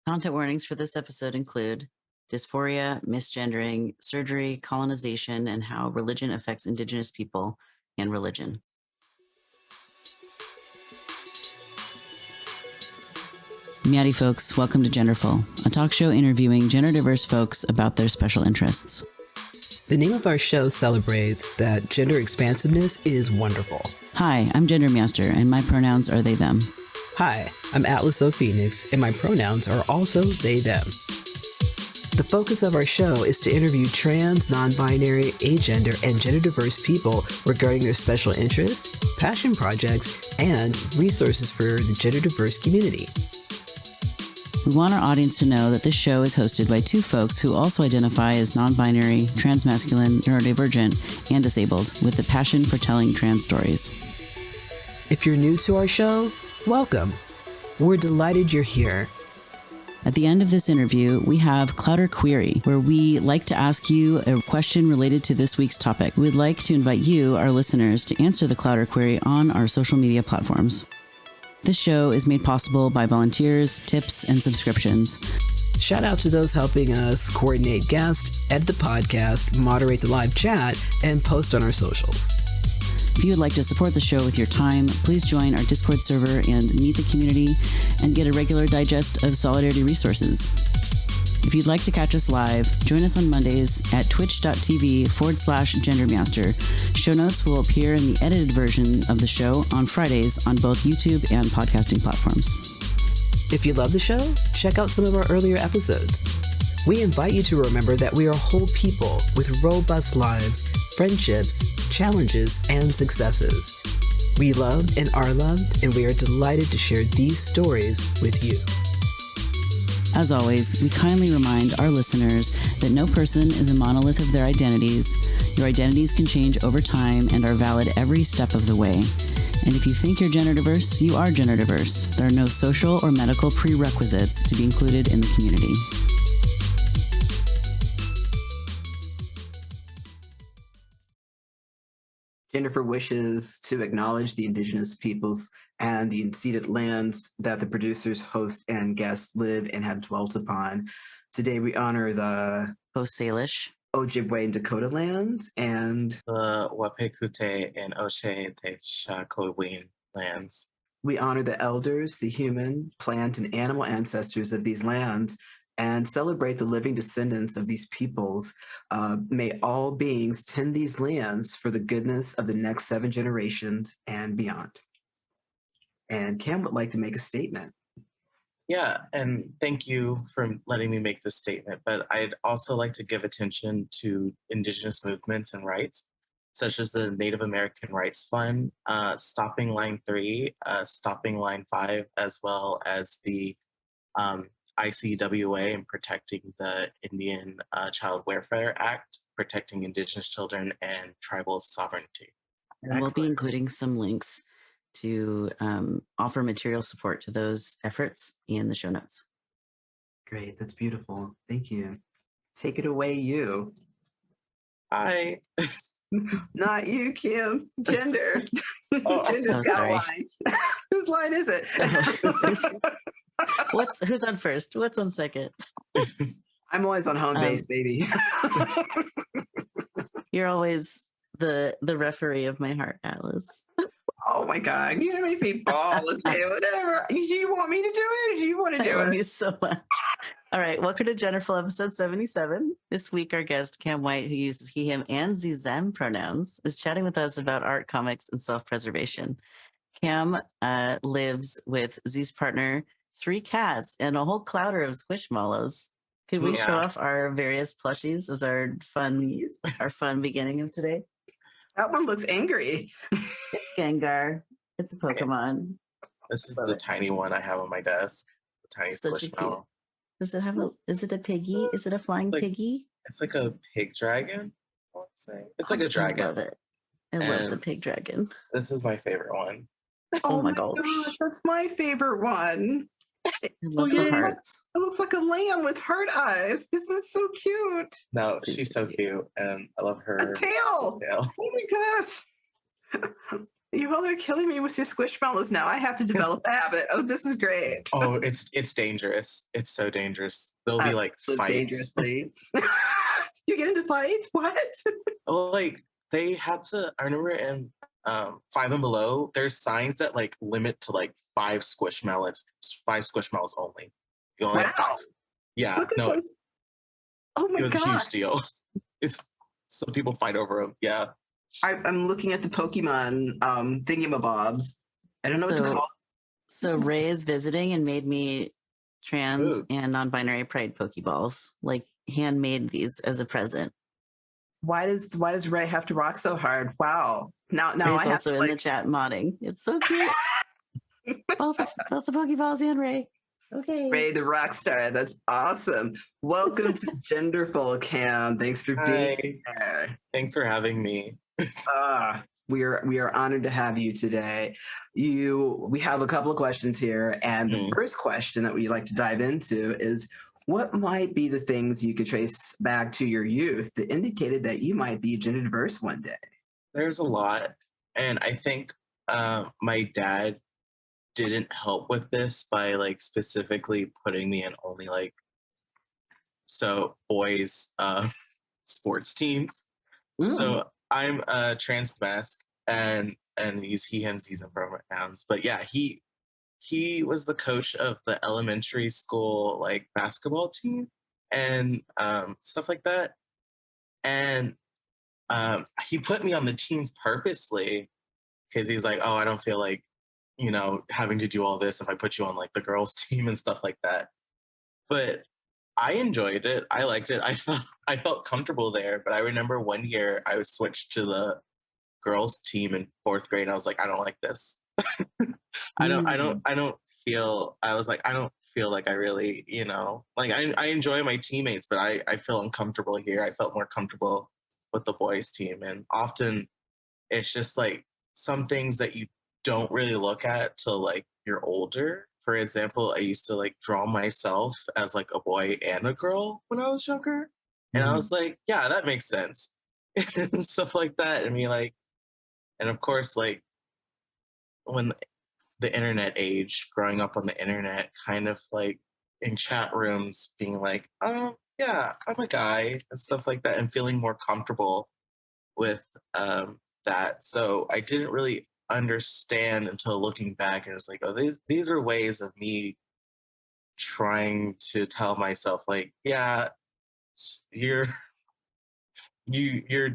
Content warnings for this episode include dysphoria, misgendering, surgery, colonization, and how religion affects Indigenous people and religion. Miati folks, welcome to Genderful, a talk show interviewing gender-diverse folks about their special interests. The name of our show celebrates that gender expansiveness is wonderful. Hi, I'm GenderMeowster, and my pronouns are they, them. Hi, I'm Atlas O Phoenix, and my pronouns are also they, them. The focus of our show is to interview trans, non-binary, agender, and gender-diverse people regarding their special interests, passion projects, and resources for the gender-diverse community. We want our audience to know that this show is hosted by two folks who also identify as non-binary, transmasculine, neurodivergent, and disabled, with the passion for telling trans stories. If you're new to our show, welcome. We're delighted you're here. At the end of this interview, we have Clouder Query, where we like to ask you a question related to this week's topic. We'd like to invite you, our listeners, to answer the Clouder Query on our social media platforms. This show is made possible by volunteers, tips, and subscriptions. Shout out to those helping us coordinate guests, edit the podcast, moderate the live chat, and post on our socials. If you would like to support the show with your time, please join our Discord server and meet the community and get a regular digest of Solidarity resources. If you'd like to catch us live, join us on Mondays at twitch.tv/GenderMeowster. Show notes will appear in the edited version of the show on Fridays on both YouTube and podcasting platforms. If you love the show, check out some of our earlier episodes. We invite you to remember that we are whole people with robust lives, friendships, challenges, and successes. We love and are loved, and we are delighted to share these stories with you. As always, we kindly remind our listeners that no person is a monolith of their identities. Your identities can change over time and are valid every step of the way. And if you think you're gender diverse, you are gender diverse. There are no social or medical prerequisites to be included in the community. Genderful wishes to acknowledge the Indigenous peoples and the unceded lands that the producers, hosts, and guests live and have dwelt upon. Today we honor the Salish, Ojibwa and Dakota lands and the Wahpekute and Očhéthi Šakówiŋ lands. We honor the elders, the human, plant, and animal ancestors of these lands and celebrate the living descendants of these peoples. May all beings tend these lands for the goodness of the next 7 generations and beyond. And Kam would like to make a statement. Yeah, and thank you for letting me make this statement, but I'd also like to give attention to Indigenous movements and rights, such as the Native American Rights Fund, Stopping Line 3, Stopping Line 5, as well as the ICWA and Protecting the Indian Child Welfare Act, protecting Indigenous children and tribal sovereignty. And we'll be including some links to offer material support to those efforts in the show notes. Great, that's beautiful. Thank you. Take it away, you. Hi. Not you, Kim. Gender. Gender's got sorry. a line. Whose line is it? Who's on first? What's on second? I'm always on home base, baby. You're always the referee of my heart, Atlas. Oh my God, you're gonna make me ball. Okay, whatever. Do you want me to do it or do you want to do I love it? you so much. All right, welcome to Genderful episode 77. This week, our guest, Kam White, who uses he, him, and ze, them pronouns, is chatting with us about art, comics, and self-preservation. Kam lives with Z's partner, 3 cats, and a whole clouder of squishmallows. Could we show off our various plushies as our fun beginning of today? That one looks angry. It's Gengar. It's a Pokemon. This is the tiny one I have on my desk. The tiny Such a squishmallow. Does it have is it a piggy? Is it a flying piggy? It's like a pig dragon, I want to say. It's like a dragon. I love it. I love the pig dragon. This is my favorite one. Oh my gosh. That's my favorite one. I love the hearts. It looks like a lamb with heart eyes. This is so cute. No, she's so cute, and I love her A tail. tail. Oh my gosh. You all are killing me with your squishmallows now. I have to develop a habit. Oh, this is great. Oh, it's dangerous. It's so dangerous. There'll be like So fights. dangerously. You get into fights? What? Like they had to. I remember in 5 and Below, there's signs that like limit to like 5 squishmallows only. You only have 5. Yeah, Look at no, those. Oh my it was a God. huge deal. It's some people fight over them. Yeah. I'm looking at the Pokemon thingamabobs. I don't know what to call. So Ray is visiting and made me trans Ooh. and non-binary pride Pokeballs, like handmade these as a present. Why does Ray have to rock so hard? Wow. Now Ray's I have also to, in the chat modding. It's so cute. both the Pokeballs and Ray. Okay. Ray the rock star. That's awesome. Welcome to Genderful, Kam. Thanks for being here. Thanks for having me. We are honored to have you today. We have a couple of questions here, and the first question that we'd like to dive into is, what might be the things you could trace back to your youth that indicated that you might be gender diverse one day? There's a lot, and I think my dad didn't help with this by like specifically putting me in only like boys sports teams. So I'm a trans mask and use he him season pronouns. But yeah, he was the coach of the elementary school like basketball team and stuff like that. And he put me on the teams purposely because he's like, oh, I don't feel like, having to do all this if I put you on like the girls team and stuff like that. But I enjoyed it. I liked it. I felt comfortable there. But I remember one year I was switched to the girls team in 4th grade. And I was like, I don't like this. I don't feel like I really, like I enjoy my teammates, but I feel uncomfortable here. I felt more comfortable with the boys team. And often it's just like some things that you don't really look at till like you're older. For example, I used to like draw myself as like a boy and a girl when I was younger. And I was like, yeah, that makes sense. And stuff like that. And of course, like when the internet age, growing up on the internet, kind of like in chat rooms being like, oh yeah, I'm a guy and stuff like that, and feeling more comfortable with that. So I didn't really understand until looking back, and it was like, oh, these are ways of me trying to tell myself like, yeah, you're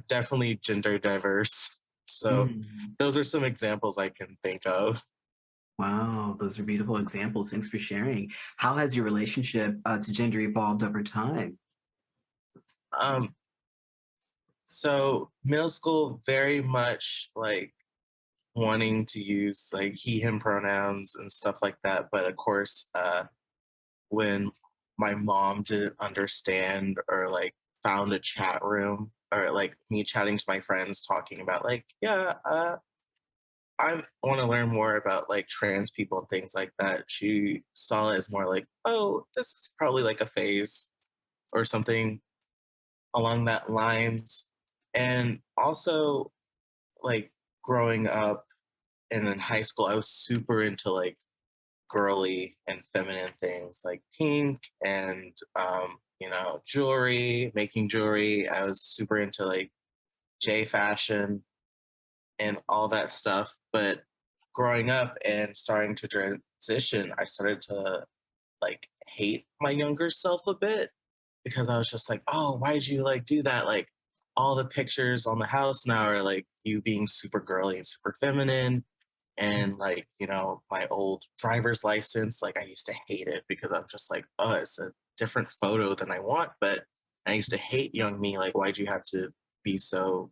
definitely gender diverse. So those are some examples I can think of. Wow, those are beautiful examples. Thanks for sharing. How has your relationship to gender evolved over time? So middle school, very much like wanting to use like he him pronouns and stuff like that, but of course when my mom didn't understand or like found a chat room or like me chatting to my friends talking about like, yeah, I want to learn more about like trans people and things like that, she saw it as more like, oh, this is probably like a phase or something along that lines. And also like growing up and in high school, I was super into like girly and feminine things like pink and jewelry, making jewelry. I was super into like J fashion and all that stuff. But growing up and starting to transition, I started to like hate my younger self a bit because I was just like, oh, why'd you like do that? Like all the pictures on the house now are like you being super girly and super feminine. And like, my old driver's license, like I used to hate it because I'm just like, oh, it's a different photo than I want. But I used to hate young me. Like, why'd you have to be so,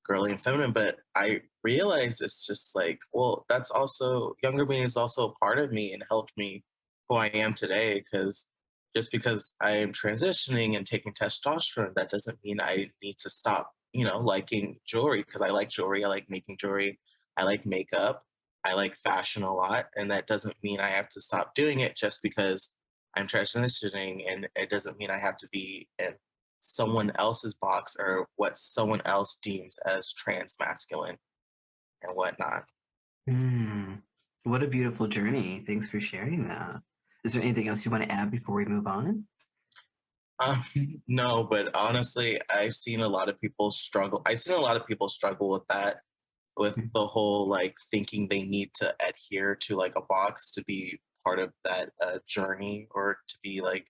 girly and feminine? But I realized it's just like, well, that's also, younger me is also a part of me and helped me who I am today. Because just because I am transitioning and taking testosterone, that doesn't mean I need to stop, liking jewelry, because I like jewelry. I like making jewelry. I like makeup. I like fashion a lot. And that doesn't mean I have to stop doing it just because I'm transitioning. And it doesn't mean I have to be in someone else's box or what someone else deems as trans masculine. and whatnot. What a beautiful journey. Thanks for sharing that. Is there anything else you want to add before we move on? No, but honestly, I've seen a lot of people struggle. I've seen a lot of people struggle with that, with the whole like thinking they need to adhere to like a box to be part of that journey, or to be like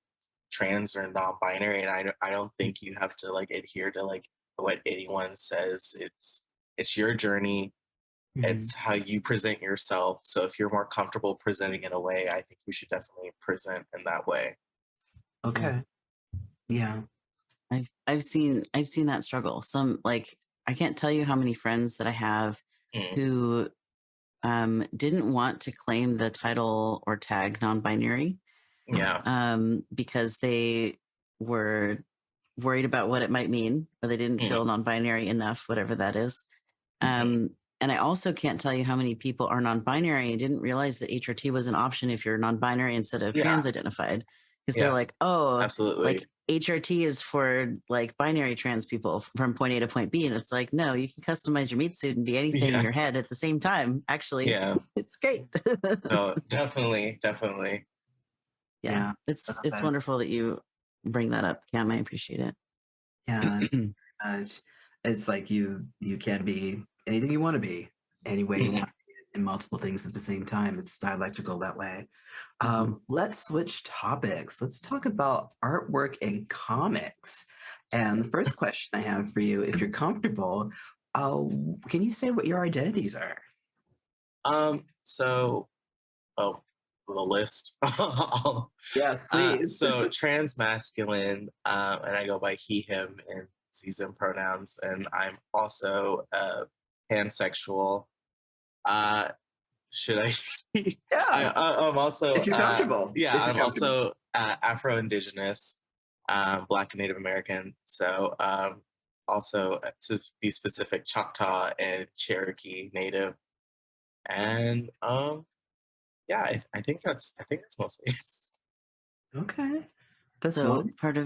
trans or non-binary. And I don't think you have to like adhere to like what anyone says. It's your journey. It's how you present yourself. So if you're more comfortable presenting in a way, I think you should definitely present in that way. Okay. Yeah. I've seen that struggle. Some, like, I can't tell you how many friends that I have who didn't want to claim the title or tag non-binary. Yeah. Because they were worried about what it might mean, or they didn't feel non-binary enough, whatever that is. And I also can't tell you how many people are non-binary and didn't realize that HRT was an option if you're non-binary instead of trans identified. Because they're like, oh, absolutely. Like HRT is for like binary trans people from point A to point B. And it's like, no, you can customize your meat suit and be anything in your head at the same time. Actually, it's great. No, definitely. Yeah. It's wonderful that you bring that up, Cam. I appreciate it. Yeah. It's like you can be anything you want to be, any way you want to be, and multiple things at the same time. It's dialectical that way. Let's switch topics. Let's talk about artwork and comics. And the first question I have for you, if you're comfortable, can you say what your identities are? The list. Yes, please. So trans masculine, and I go by he, him, and season pronouns, and I'm also pansexual. Should I? Yeah. I'm also. If you're comfortable. I'm also Afro-Indigenous, Black and Native American. So also, to be specific, Choctaw and Cherokee Native, and I think that's mostly. Okay, that's so cool. Part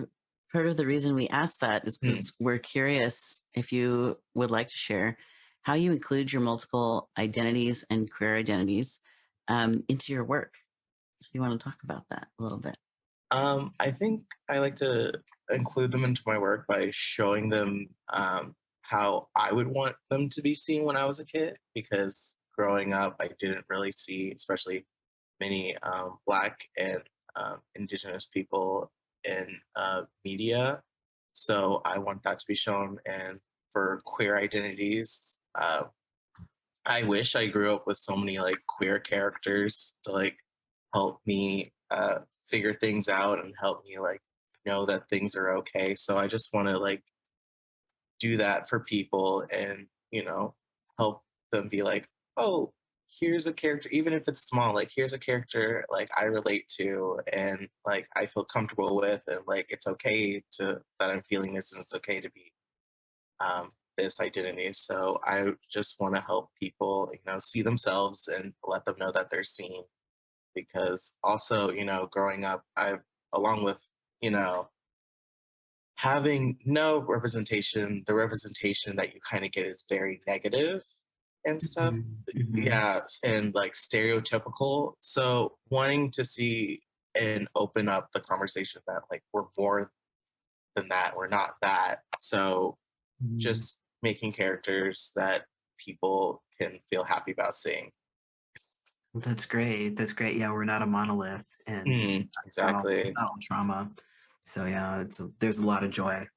of the reason we asked that is because we're curious if you would like to share how you include your multiple identities and queer identities into your work. If you want to talk about that a little bit. I think I like to include them into my work by showing them how I would want them to be seen when I was a kid, because growing up, I didn't really see, especially many Black and Indigenous people in media. So I want that to be shown. And for queer identities, I wish I grew up with so many like queer characters to like help me figure things out and help me like know that things are okay. So I just want to like do that for people and, help them be like, oh, here's a character, even if it's small, like here's a character like I relate to and like I feel comfortable with, and like it's okay that I'm feeling this, and it's okay to be this identity. So I just want to help people, see themselves and let them know that they're seen. Because also, growing up, along with, having no representation, the representation that you kind of get is very negative and stuff. Yeah, and like stereotypical. So wanting to see and open up the conversation that like we're more than that, we're not that. So just making characters that people can feel happy about seeing. That's great. Yeah, we're not a monolith, and exactly. It's not all trauma. So yeah, there's a lot of joy.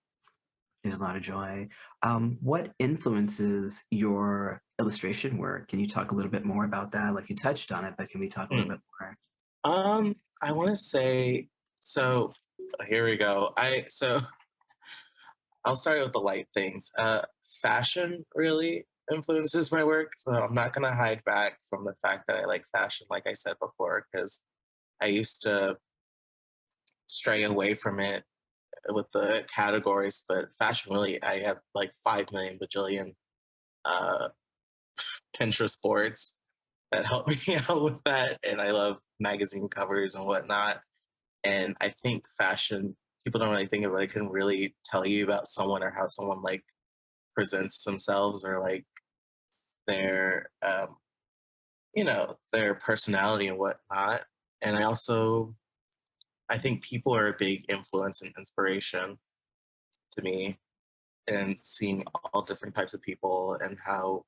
What influences your illustration work? Can you talk a little bit more about that? Like you touched on it, but can we talk a little bit more? I want to say, so here we go. I'll start with the light things. Fashion really influences my work, so I'm not going to hide back from the fact that I like fashion, like I said before, because I used to stray away from it with the categories, but fashion really, I have like 5 million bajillion Pinterest boards that help me out with that, and I love magazine covers and whatnot. And I think fashion, people don't really think of it. I can really tell you about someone or how someone like presents themselves or like their their personality and whatnot. And I think people are a big influence and inspiration to me, and seeing all different types of people and how,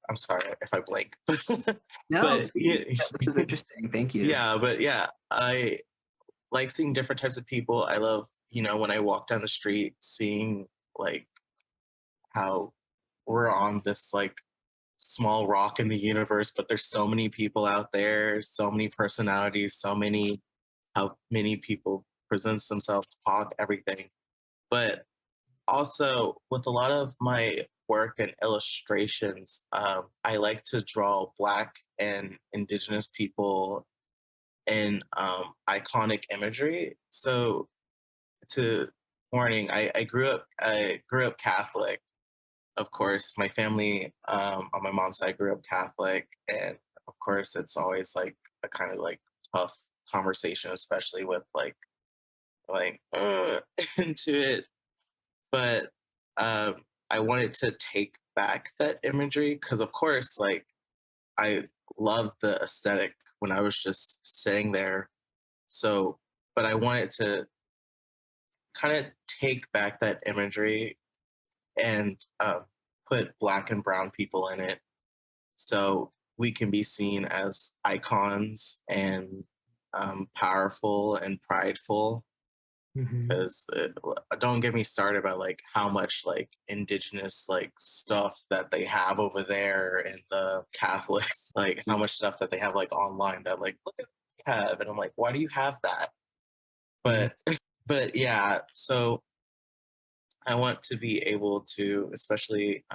I'm sorry if I blank. No, But please. Yeah, this is interesting. Thank you. yeah, but yeah, I like seeing different types of people. I love, when I walk down the street, seeing like how we're on this like small rock in the universe, but there's so many people out there, so many personalities, how many people presents themselves, talk, everything. But also with a lot of my work and illustrations, I like to draw Black and Indigenous people in iconic imagery. So, to warning, I grew up Catholic. Of course, my family on my mom's side grew up Catholic, and of course, it's always like a kind of like tough conversation, especially with like into it. But I wanted to take back that imagery because, of course, like I loved the aesthetic when I was just sitting there. So, but I wanted to kind of take back that imagery and put Black and brown people in it, so we can be seen as icons and powerful and prideful. Mhm. Because don't get me started about like how much like indigenous like stuff that they have over there in the Catholic, like how much stuff that they have like online that like look at what you have, and I'm like, why do you have that? Yeah. But but yeah, so I want to be able to especially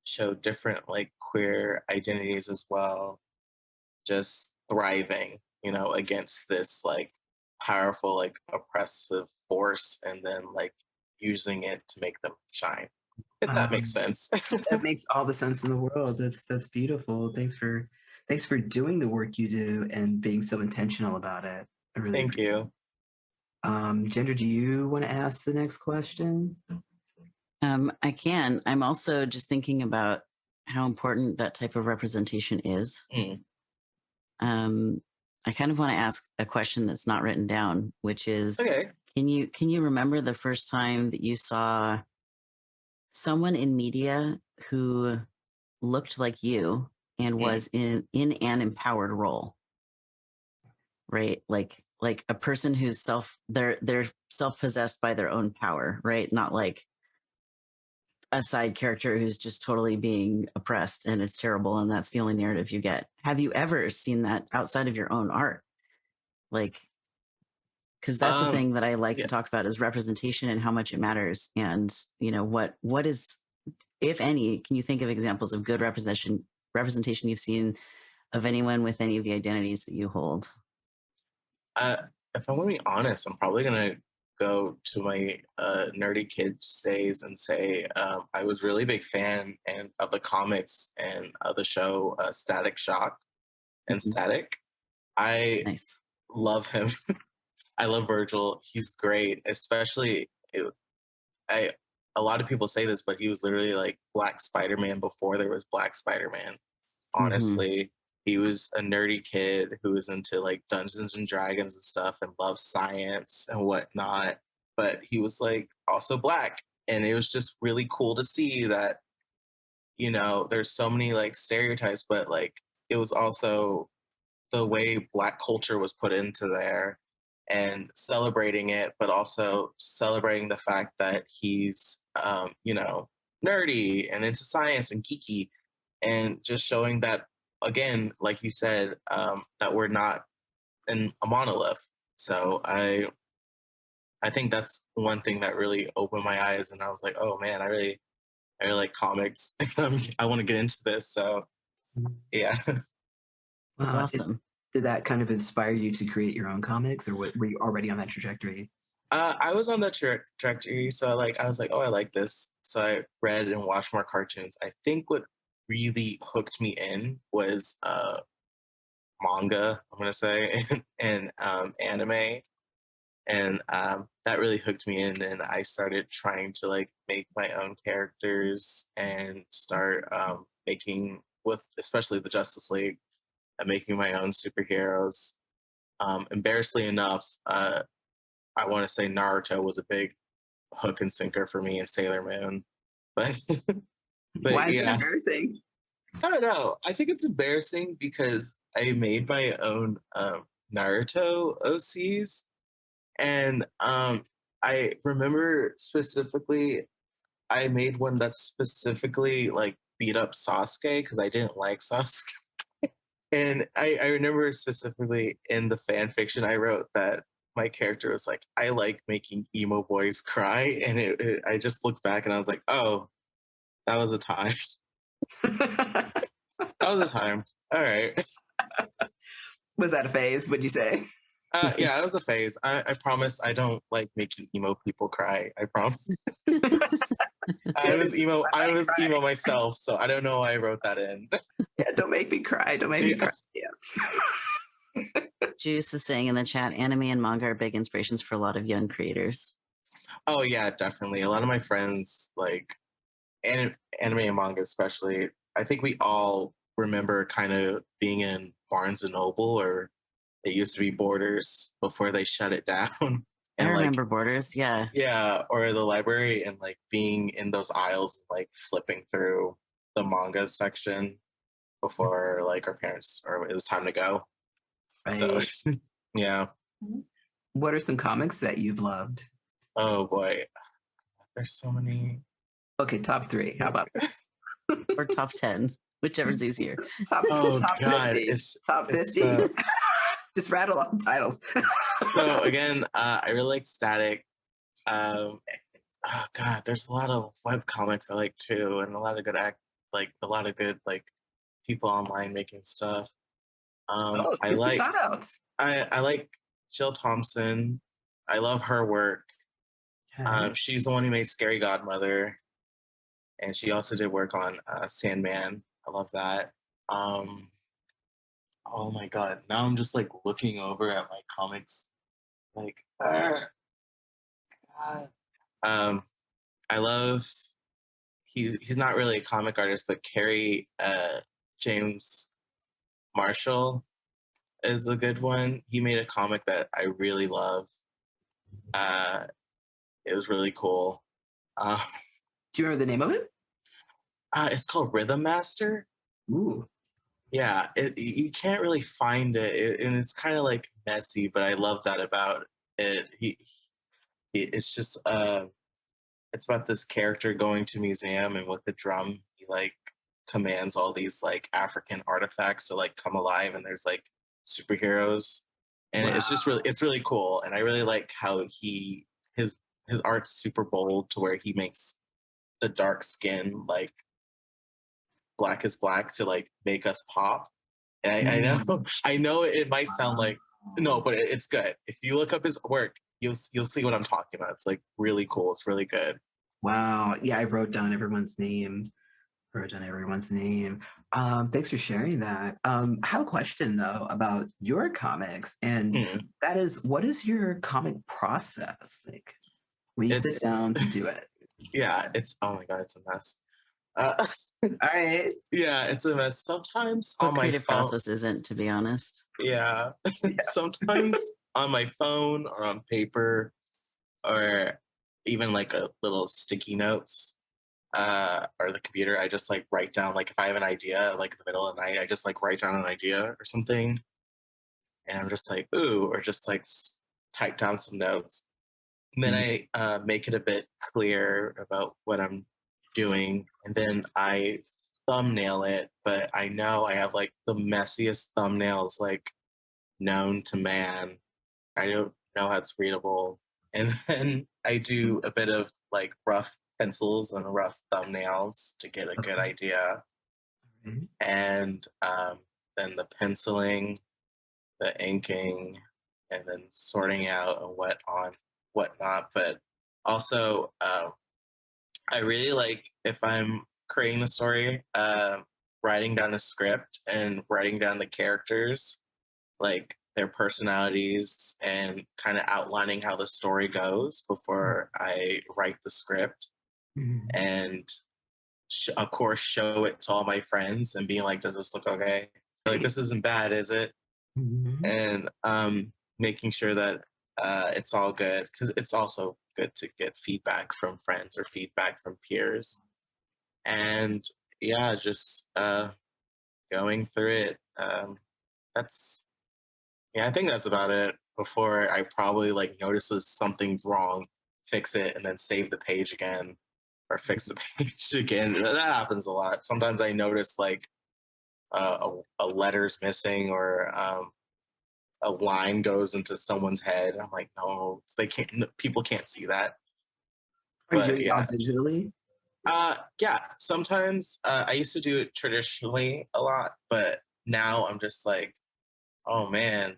show different like queer identities as well, just thriving, against this like powerful, like oppressive force, and then like using it to make them shine. If that makes Um, sense. that makes all the sense in the world. That's beautiful. Thanks for doing the work you do and being so intentional about it. I really Thank appreciate you. it. Gender, do you want to ask the next question? I can. I'm also just thinking about how important that type of representation is. Mm. Um, I kind of want to ask a question that's not written down, which is, Okay. can you remember the first time that you saw someone in media who looked like you and Mm. was in an empowered role, right? Like a person who's they're self-possessed by their own power, right? Not like a side character who's just totally being oppressed and it's terrible and that's the only narrative you get. Have you ever seen that outside of your own art? Like, because that's the thing that I like Yeah. to talk about is representation and how much it matters. And what is, if any, can you think of examples of good representation you've seen of anyone with any of the identities that you hold? If I want to be honest, I'm probably gonna go to my nerdy kids days and say I was really big fan of the comics and of the show Static Shock and Mhm. Static. I Nice. love him. I love Virgil. He's great, especially I. A lot of people say this, but he was literally like Black Spider-Man before there was Black Spider-Man. Mm-hmm. Honestly, he was a nerdy kid who was into like Dungeons and Dragons and stuff and loved science and whatnot. But he was like also Black, and it was just really cool to see that there's so many like stereotypes, but like it was also the way Black culture was put into there and celebrating it, but also celebrating the fact that he's, nerdy and into science and geeky, and just showing that, again, like you said, that we're not in a monolith. So I think that's one thing that really opened my eyes, and I was like, oh man, I really like comics. I want to get into this. So yeah. That's Uh, awesome. did that kind of inspire you to create your own comics, or were you already on that trajectory? I was on that trajectory, so like I was like, oh, I like this. So I read and watched more cartoons. I think what really hooked me in was manga. I'm gonna say and anime, and that really hooked me in. And I started trying to like make my own characters and start making with especially the Justice League and making my own superheroes. Embarrassingly enough, I want to say Naruto was a big hook and sinker for me, and Sailor Moon. But Why is it yeah, embarrassing? I don't know. I think it's embarrassing because I made my own Naruto OCs, and I remember specifically I made one that specifically like beat up Sasuke because I didn't like Sasuke. And I remember specifically in the fan fiction I wrote that my character was like, I like making emo boys cry. And I just looked back and I was like, oh, that was a time. That was a time. All right. Was that a phase, would you say? Yeah, it was a phase. I promise I don't like making emo people cry. I promise. I was emo myself, so I don't know why I wrote that in. Yeah, don't make me cry. Don't make me cry. Yeah. Juice is saying in the chat, anime and manga are big inspirations for a lot of young creators. Oh yeah, definitely. A lot of my friends like anime and manga especially. I think we all remember kind of being in Barnes and Noble, or it used to be Borders before they shut it down. I And remember Borders, yeah. yeah, or the library, and like being in those aisles, like flipping through the manga section before like our parents or it was time to go. Right. So yeah. What are some comics that you've loved? Oh boy, there's so many. Okay, top 3. How about that? Or top 10, whichever's easier. top God, 50. Top 50. Just rattle off the titles. So again, I really like Static. Oh God, there's a lot of web comics I like too, and a lot of good people online making stuff. I like shout-outs. I like Jill Thompson. I love her work. She's the one who made Scary Godmother, and she also did work on Sandman. I love that. Oh my God! Now I'm just like looking over at my comics, like, God. I love. He's not really a comic artist, but Carrie James Marshall is a good one. He made a comic that I really love. It was really cool. Do you remember the name of it? It's called Rhythm Master. Ooh. Yeah, you can't really find it, and it's kind of like messy, but I love that about it. It's just it's about this character going to a museum, and with the drum, he like commands all these like African artifacts to like come alive, and there's like superheroes, and Wow. it's really cool, and I really like how his art's super bold to where he makes the dark skin like black is black to like make us pop. And I know it might sound like no, but it's good. If you look up his work, you'll see what I'm talking about. It's like really cool. It's really good. Wow. Yeah, I wrote down everyone's name. Thanks for sharing that. I have a question though about your comics, and that is, what is your comic process like when you sit down to do it? Yeah, oh my God, it's a mess. All right. Yeah, it's a mess. Sometimes What on my creative phone. process isn't, to be honest. Yeah. Yes. Sometimes on my phone or on paper, or even like a little sticky notes, or the computer, I just like write down, like if I have an idea, like in the middle of the night, I just like write down an idea or something. And I'm just like, ooh, or just like type down some notes. And then I make it a bit clear about what I'm doing. And then I thumbnail it, but I know I have like the messiest thumbnails like known to man. I don't know how it's readable. And then I do a bit of like rough pencils and rough thumbnails to get a good idea. And then the penciling, the inking, and then sorting out and whatnot. But also, I really like, if I'm creating the story, writing down a script and writing down the characters, like their personalities, and kind of outlining how the story goes before I write the script. And of course, show it to all my friends and being like, does this look okay? Like, this isn't bad, is it? Mhm. And making sure that it's all good, because it's also good to get feedback from friends or feedback from peers. And yeah, just going through it. That's I think that's about it. Before I probably like notices something's wrong, fix it, and then save the page again, or fix the page again. That happens a lot. Sometimes I notice like a letter's missing, or a line goes into someone's head. I'm like, no, they can't. People can't see that. Are you But doing it all yeah, digitally? yeah. Sometimes I used to do it traditionally a lot, but now I'm just like, oh man,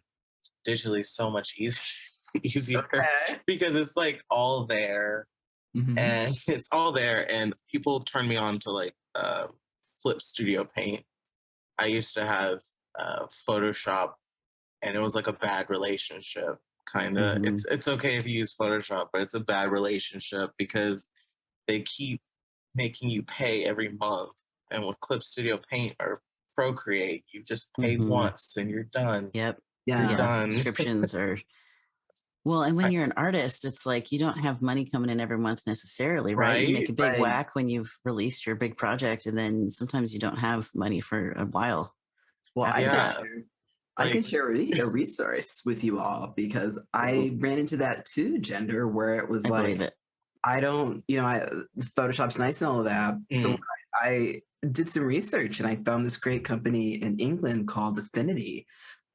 digitally so much easier Okay. because it's like all there, Mhm. and it's all there, and people turn me on to like Flip Studio Paint. I used to have Photoshop, and it was like a bad relationship. Kind of, Mhm. it's okay if you use Photoshop, but it's a bad relationship because they keep making you pay every month. And with Clip Studio Paint or Procreate, you just pay Mhm. once and you're done. Yep. You're Yeah. Yeah, done. subscriptions are well, and when I- you're an artist, it's like you don't have money coming in every month necessarily, right? You make right? a big Right. whack when you've released your big project, and then sometimes you don't have money for a while Well, after that. I can Like, share a resource with you all because ooh, I ran into that too, gender, where it was I believe like, it. I don't, Photoshop's nice and all of that. So mm, I did some research and I found this great company in England called Affinity.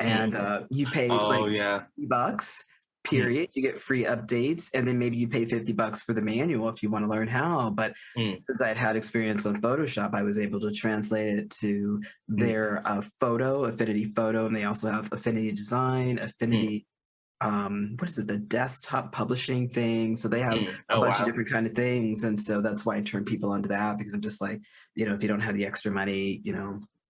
mm. And you pay Oh like yeah. $50, Mm, period. You get free updates. And then maybe you pay $50 for the manual if you want to learn how. But mm, since I'd had experience on Photoshop, I was able to translate it to mm, their Affinity Photo. And they also have Affinity Design, mm, Affinity what is it, the desktop publishing thing. So they have mm. a Oh bunch of wow. different kind of things, and so that's why I turn people onto that, because I'm just like, if you don't have the extra money,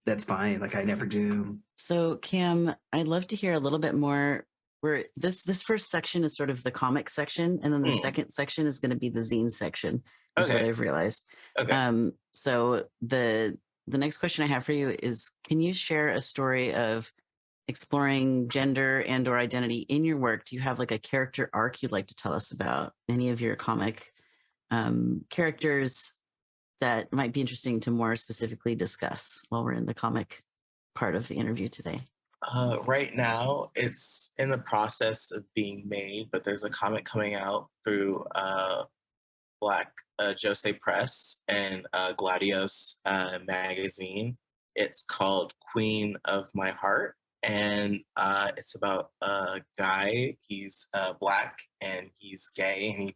that's fine, like I never do. So, Cam, I'd love to hear a little bit more. Where this first section is sort of the comic section, and then the Mm, second section is going to be the zine section, is what okay. I've realized. Okay. So the next question I have for you is: can you share a story of exploring gender and or identity in your work? Do you have like a character arc you'd like to tell us about? Any of your comic characters that might be interesting to more specifically discuss while we're in the comic part of the interview today? Right now, it's in the process of being made, but there's a comic coming out through Black Jose Press and Gladios magazine. It's called Queen of My Heart, and it's about a guy. He's Black and he's gay, and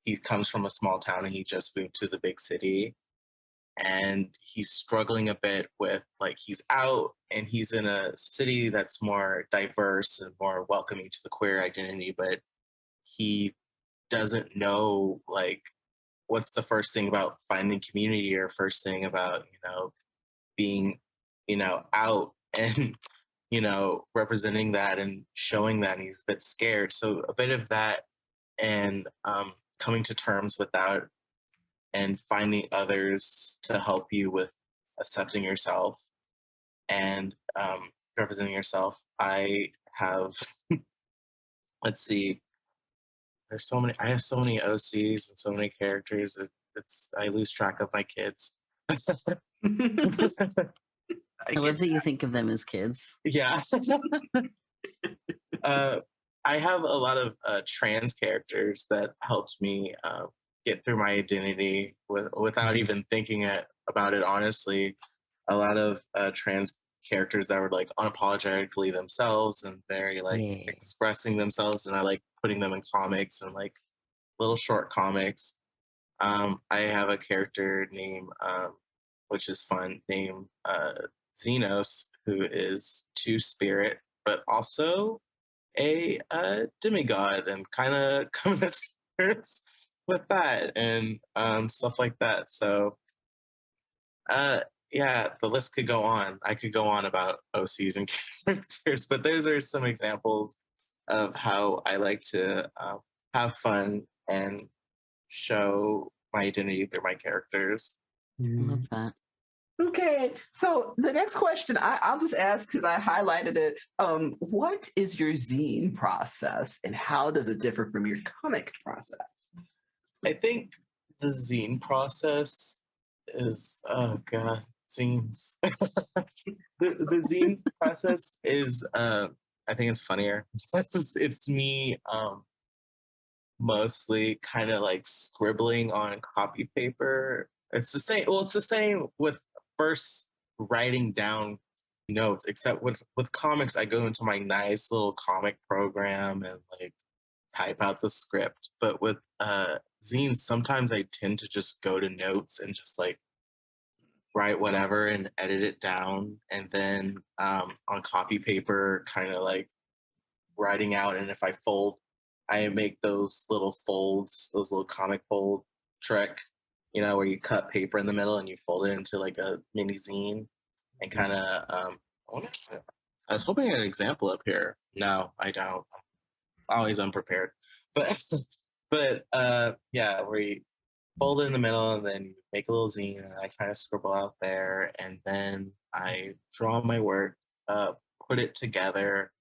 he comes from a small town and he just moved to the big city, and he's struggling a bit with like he's out and he's in a city that's more diverse and more welcoming to the queer identity, but he doesn't know like what's the first thing about finding community, or first thing about being out and representing that and showing that, and he's a bit scared. So a bit of that, and coming to terms with that, and finding others to help you with accepting yourself and representing yourself. I have, let's see, there's so many. I have so many OCs and so many characters. It's I lose track of my kids. I I love get that you think of them as kids. Yeah. uh, I have a lot of trans characters that helped me get through my identity without even thinking about it. Honestly, a lot of trans characters that were like unapologetically themselves and very like Yeah. expressing themselves, and I like putting them in comics and like little short comics. I have a character named, which is fun, named Xenos, who is two spirit, but also a demigod, and kind of coming to terms with that, and stuff like that. So, uh, yeah, the list could go on. I could go on about OCs and characters, but those are some examples of how I like to have fun and show my identity through my characters. I love that. Okay, so the next question I'll just ask because I highlighted it. What is your zine process, and how does it differ from your comic process? I think the zine process is, oh god, zines. The zine process is, I think it's funnier. It's me mostly kind of like scribbling on copy paper. It's the same. Well, it's the same with first writing down notes, except with comics, I go into my nice little comic program and like type out the script. But with zines, sometimes I tend to just go to notes and just like write whatever and edit it down, and then on copy paper, kind of like writing out. And if I fold, I make those little folds, those little comic fold trick, where you cut paper in the middle and you fold it into like a mini zine and kind of, I was hoping I had an example up here. No, I don't. Always unprepared. But yeah, where you fold it in the middle and then you make a little zine and I kind of scribble out there and then I draw my work, put it together,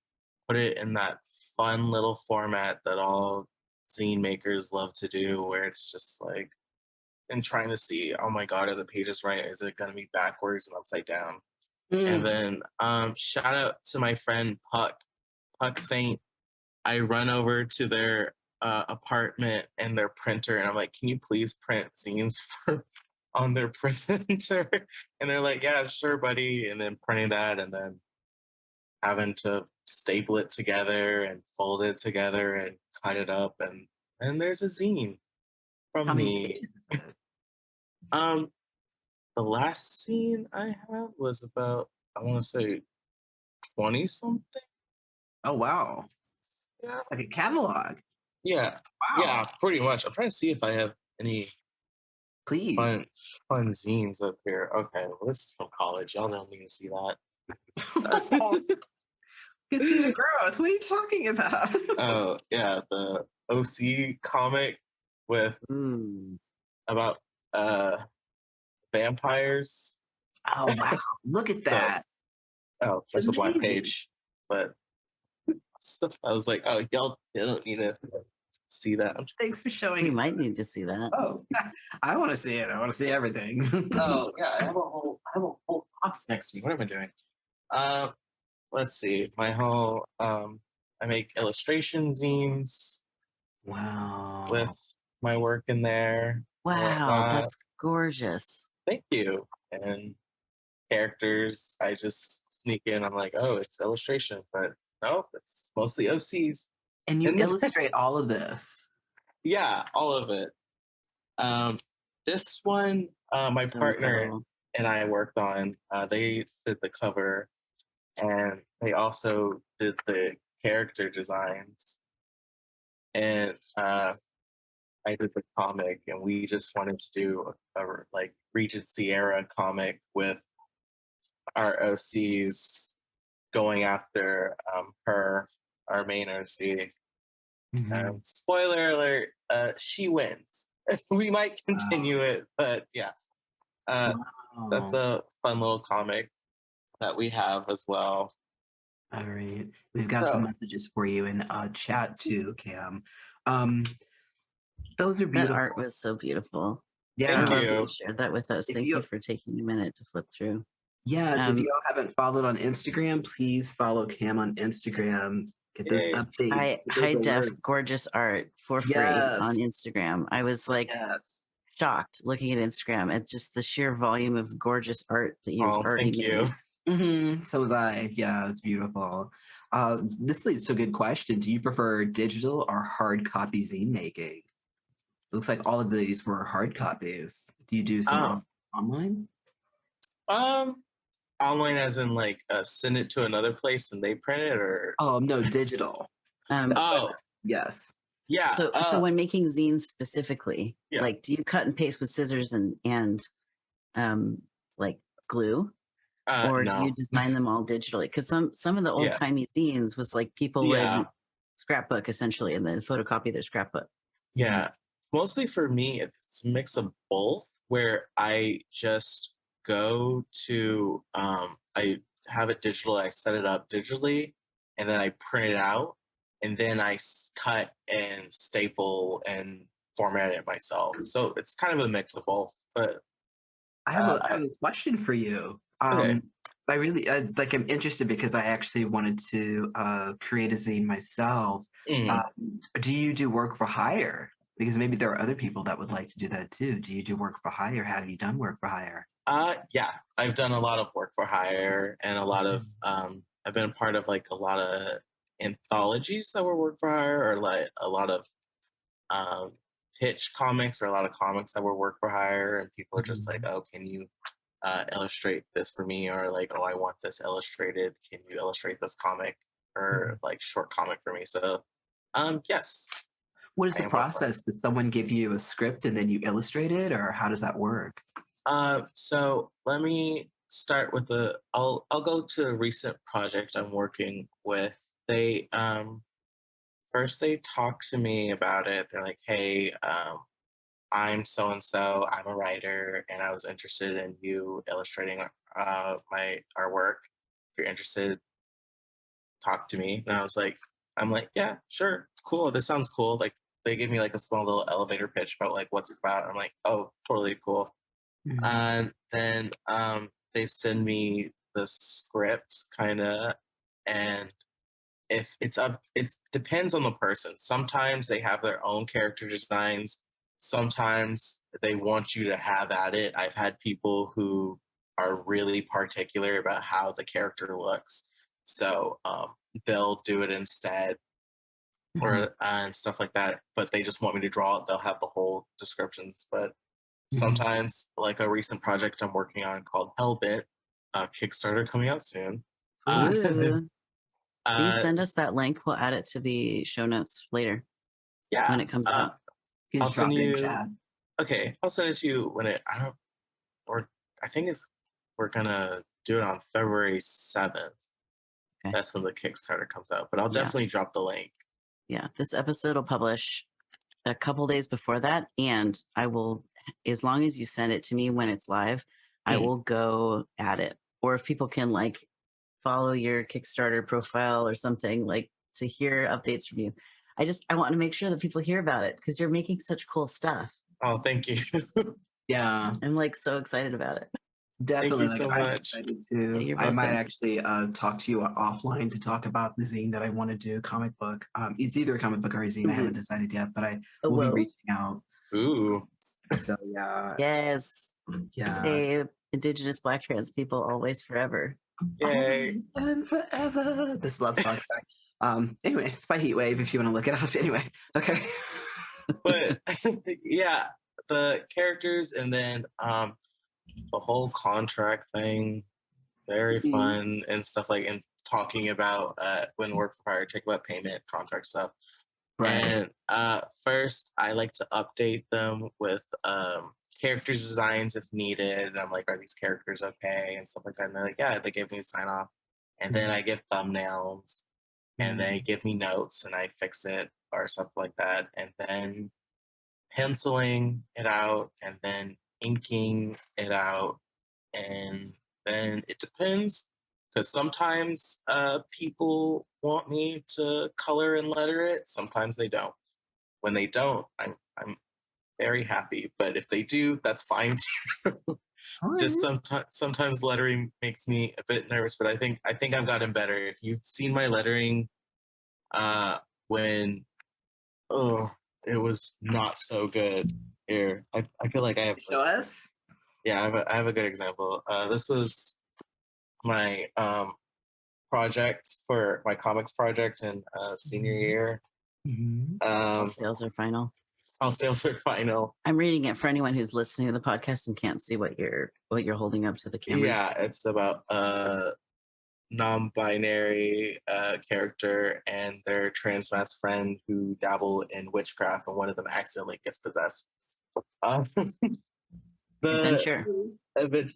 put it in that fun little format that all zine makers love to do, where it's just like, and trying to see, oh my god, are the pages right? Is it going to be backwards and upside down? And then shout out to my friend Puck Saint. I run over to their apartment and their printer, and I'm like, can you please print zines on their printer? And they're like, yeah, sure, buddy. And then printing that, and then having to staple it together and fold it together and cut it up, and there's a zine from How many me. pages is it? The last zine I had was about, I want to say 20 something. Oh wow. Yeah. Like a catalog. Yeah. Wow. Yeah, pretty much. I'm trying to see if I have any Please. fun zines up here. Okay, well, this is from college. Y'all don't need to see that. You can see the growth. What are you talking about? Oh, yeah, the OC comic with about vampires. Oh wow. Look at that. Oh, that's a black Amazing. page. But I was like, oh, y'all don't need to see that. Thanks for showing We it. might need to see that. Oh, I want to see it. I want to see everything. Oh, yeah, I have a whole box next to me. What am I doing? Let's see. My whole I make illustration zines Wow. with my work in there. Wow, that's gorgeous. Thank you. And characters, I just sneak in. I'm like, oh, it's illustration, but no, it's mostly OCs. And you illustrate all of this. Yeah, all of it. This one, my partner and I worked on. They did the cover, and they also did the character designs. And I did the comic, and we just wanted to do a like Regency era comic with our OCs going after her, our main OC. Spoiler alert, she wins. We might continue it, but yeah. That's a fun little comic that we have as well. All right. We've got some messages for you in chat too, Cam. Those are beautiful. That art was so beautiful. Yeah. I love that you shared that with us. Thank you for taking a minute to flip through. Yes, if you all haven't followed on Instagram, please follow Cam on Instagram. Get those updates. High def, gorgeous art for free on Instagram. I was like shocked looking at Instagram at just the sheer volume of gorgeous art that you've already made. So was I. Yeah, it's beautiful. This leads to a good question. Do you prefer digital or hard copy zine making? Looks like all of these were hard copies. Do you do some online? Online as in like send it to another place and they print it, or no, digital. Yes. Yeah. So when making zines specifically, like, do you cut and paste with scissors and like glue, or do you design them all digitally? Because some of the old timey zines was like people would scrapbook essentially and then photocopy their scrapbook. Yeah, mostly for me, it's a mix of both. where I just go to I have it digital, I set it up digitally, and then I print it out, and then I cut and staple and format it myself. So it's kind of a mix of both. But I have a question for you. Okay. I really I'm interested because I actually wanted to create a zine myself. Do you do work for hire? Because maybe there are other people that would like to do that too. Do you do work for hire? Have you done work for hire? Yeah, I've done a lot of work for hire, and a lot of I've been a part of like a lot of anthologies that were work for hire, or like a lot of pitch comics, or a lot of comics that were work for hire, and people are just like, oh, can you illustrate this for me, or like, oh, I want this illustrated, can you illustrate this comic or like short comic for me? So yes. What is the process? Does someone give you a script and then you illustrate it, or how does that work? So let me start with I'll go to a recent project I'm working with. They first they talk to me about it. They're like, hey, I'm so and so, I'm a writer, and I was interested in you illustrating our work. If you're interested, talk to me. And I'm like, yeah, sure, cool. This sounds cool. Like, they give me like a small little elevator pitch about like what's it about. I'm like, oh, totally cool. And then they send me the script kind of, and if it depends on the person. Sometimes they have their own character designs. Sometimes they want you to have at it. I've had people who are really particular about how the character looks, so they'll do it instead, or and stuff like that. But they just want me to draw it. They'll have the whole descriptions. But sometimes, like a recent project I'm working on called Hellbent, Kickstarter coming out soon. Can you send us that link? We'll add it to the show notes later. Yeah, when it comes out. I'll send you. Okay, I'll send it to you when I think we're gonna do it on February 7th. Okay. That's when the Kickstarter comes out, but I'll definitely drop the link. Yeah, this episode will publish a couple days before that, and I will, as long as you send it to me when it's live, I will go at it. Or if people can like follow your Kickstarter profile or something, like to hear updates from you. I want to make sure that people hear about it because you're making such cool stuff. Oh, thank you. Yeah, I'm like so excited about it. Definitely. Thank you so I'm much. excited too. Yeah, I might actually talk to you offline to talk about the zine that I want to do, comic book. It's either a comic book or a zine. I haven't decided yet, but I will be reaching out. Ooh. So yeah. Yes. Yeah. Hey, Indigenous Black trans people, always forever. Yay. Always and forever. This love song. Anyway, it's by Heatwave if you want to look it up. Anyway, okay. But yeah, the characters and then the whole contract thing, very fun and stuff like, and talking about when work for hire, talk about payment, contract stuff. Right. And first, I like to update them with characters designs if needed. I'm like, are these characters okay? And stuff like that. And they're like, yeah, they give me a sign off. And then I give thumbnails, and they give me notes, and I fix it or something like that. And then penciling it out, and then inking it out. And then it depends, because sometimes people want me to color and letter it. Sometimes they don't. When they don't, I'm very happy. But if they do, that's fine too. Just sometimes lettering makes me a bit nervous, but I think I've gotten better. If you've seen my lettering, when it was not so good. Here, I feel like I have. Show us. Yeah, I have a good example. This was my project for my comics project in senior year. All sales are final. All sales are final. I'm reading it for anyone who's listening to the podcast and can't see what you're holding up to the camera. Yeah, it's about a non-binary character and their trans best friend who dabble in witchcraft, and one of them accidentally gets possessed. The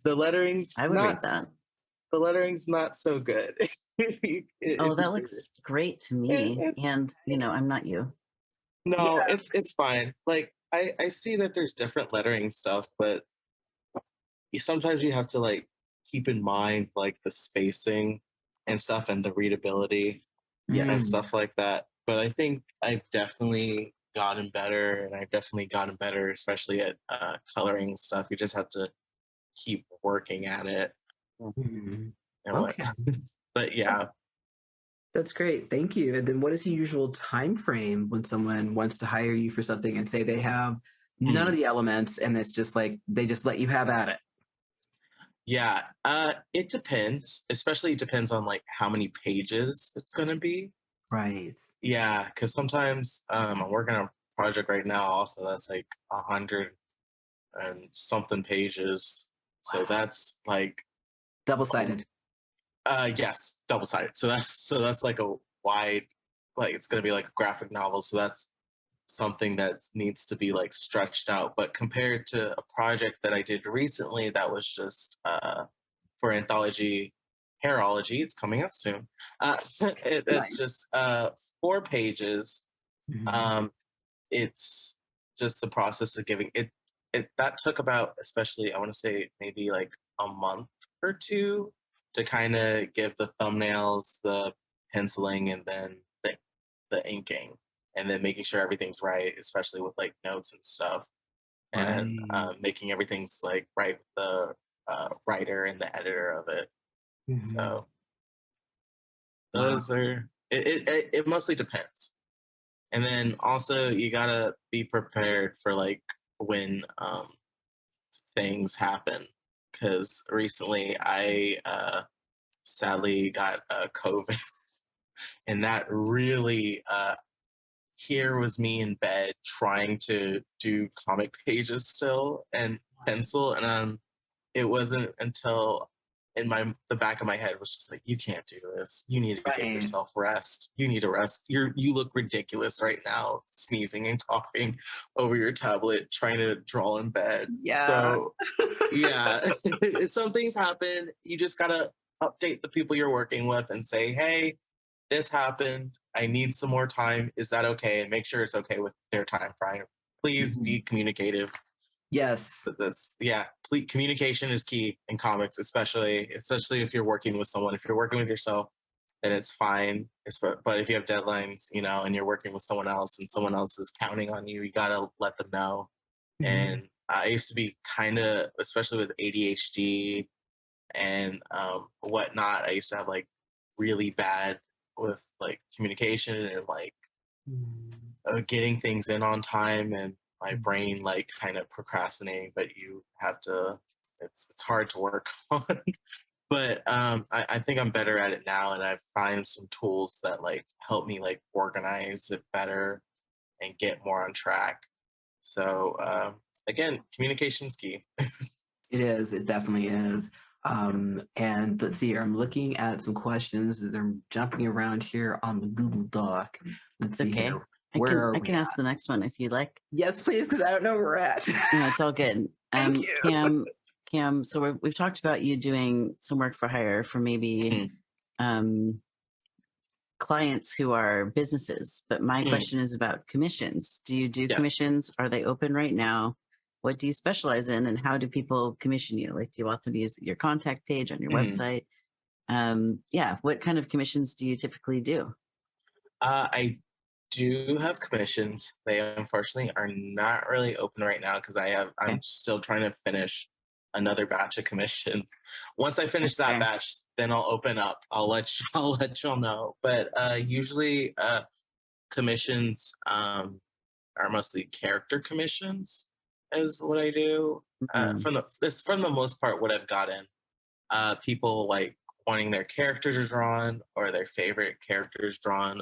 lettering's I would read that. The lettering's not so good. That looks great to me. And I'm not you. No, it's fine. Like I see that there's different lettering stuff, but sometimes you have to like keep in mind like the spacing and stuff and the readability and stuff like that. But I think I've definitely gotten better, and I've definitely gotten better, especially at coloring stuff. You just have to keep working at it. Mhm. And Okay. but yeah. That's great. Thank you. And then what is the usual time frame when someone wants to hire you for something and say they have none of the elements and it's just like they just let you have at it? Yeah, it depends. Especially it depends on like how many pages it's gonna be. Right. Yeah, because sometimes I'm working on a project right now also that's like 100 and something pages. So that's like Double-sided. yes, double-sided. So that's like a wide, like it's gonna be like a graphic novel. So that's something that needs to be like stretched out. But compared to a project that I did recently that was just for anthology Hairology, it's coming out soon. It's Nice. just 4 pages. Mhm. It's just the process of giving it. That took about, especially I want to say maybe like a month or two to kind of give the thumbnails, the penciling, and then the inking, and then making sure everything's right, especially with like notes and stuff, and Right. making everything's like right with the writer and the editor of it. Mhm. So Wow. those are it mostly depends. And then also you gotta be prepared for like when things happen. Because recently I sadly got COVID, and that really here was me in bed trying to do comic pages still and pencil, and it wasn't until in the back of my head was just like, you can't do this. You need to give Right. yourself rest. You need to rest. You look ridiculous right now, sneezing and coughing over your tablet, trying to draw in bed. Yeah. So yeah, some things happen. You just gotta update the people you're working with and say, hey, this happened. I need some more time. Is that okay? And make sure it's okay with their time frame. Please Mhm. be communicative. Yes. That's yeah. Communication is key in comics, especially if you're working with someone. If you're working with yourself, then it's fine. But if you have deadlines, and you're working with someone else, and someone else is counting on you, you gotta let them know. Mhm. And I used to be kind of, especially with ADHD and whatnot. I used to have like really bad with like communication and like Mhm. getting things in on time, and my brain like kind of procrastinating. But you have to. It's hard to work on. But I think I'm better at it now, and I've found some tools that like help me like organize it better and get more on track. So again, communication's key. It is. It definitely is. And let's see here. I'm looking at some questions as I'm jumping around here on the Google Doc. Let's see Okay. here. Where are I we can ask at? the next one if you like. Yes, please, because I don't know where we're at. No, it's all good. Thank you. Cam, so we've talked about you doing some work for hire for maybe Mhm. um, clients who are businesses, but my Mhm. question is about commissions. Do you do Yes. commissions? Are they open right now? What do you specialize in, and how do people commission you? Like, do you want them to use your contact page on your Mhm. website? Yeah, what kind of commissions do you typically do? I do have commissions. They unfortunately are not really open right now because Okay, I'm still trying to finish another batch of commissions. Once I finish that's that fair. batch, then I'll open up. I'll let y'all know. But usually commissions are mostly character commissions is what I do. Mhm. From the most part what I've gotten. People like wanting their characters drawn or their favorite characters drawn.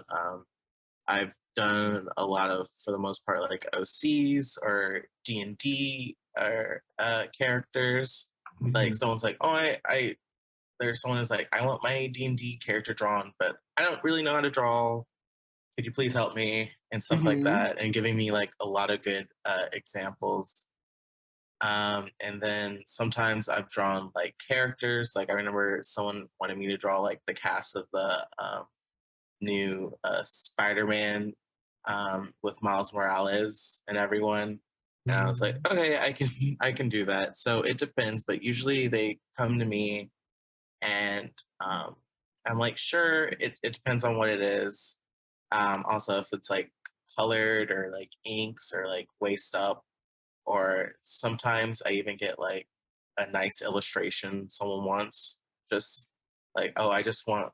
I've done a lot of, for the most part, like OCs or D&D or characters. Like Mhm. someone's like, oh, there's someone who's like, I want my D&D character drawn, but I don't really know how to draw. Could you please help me? And stuff like Mhm. that, and giving me like a lot of good examples. And then sometimes I've drawn like characters. Like I remember someone wanted me to draw like the cast of the new Spider-Man with Miles Morales and everyone. And I was like, okay, I can do that. So it depends, but usually they come to me and I'm like, sure, it depends on what it is. Also, if it's like colored or like inks or like waist up, or sometimes I even get like a nice illustration someone wants. Just like, oh, I just want,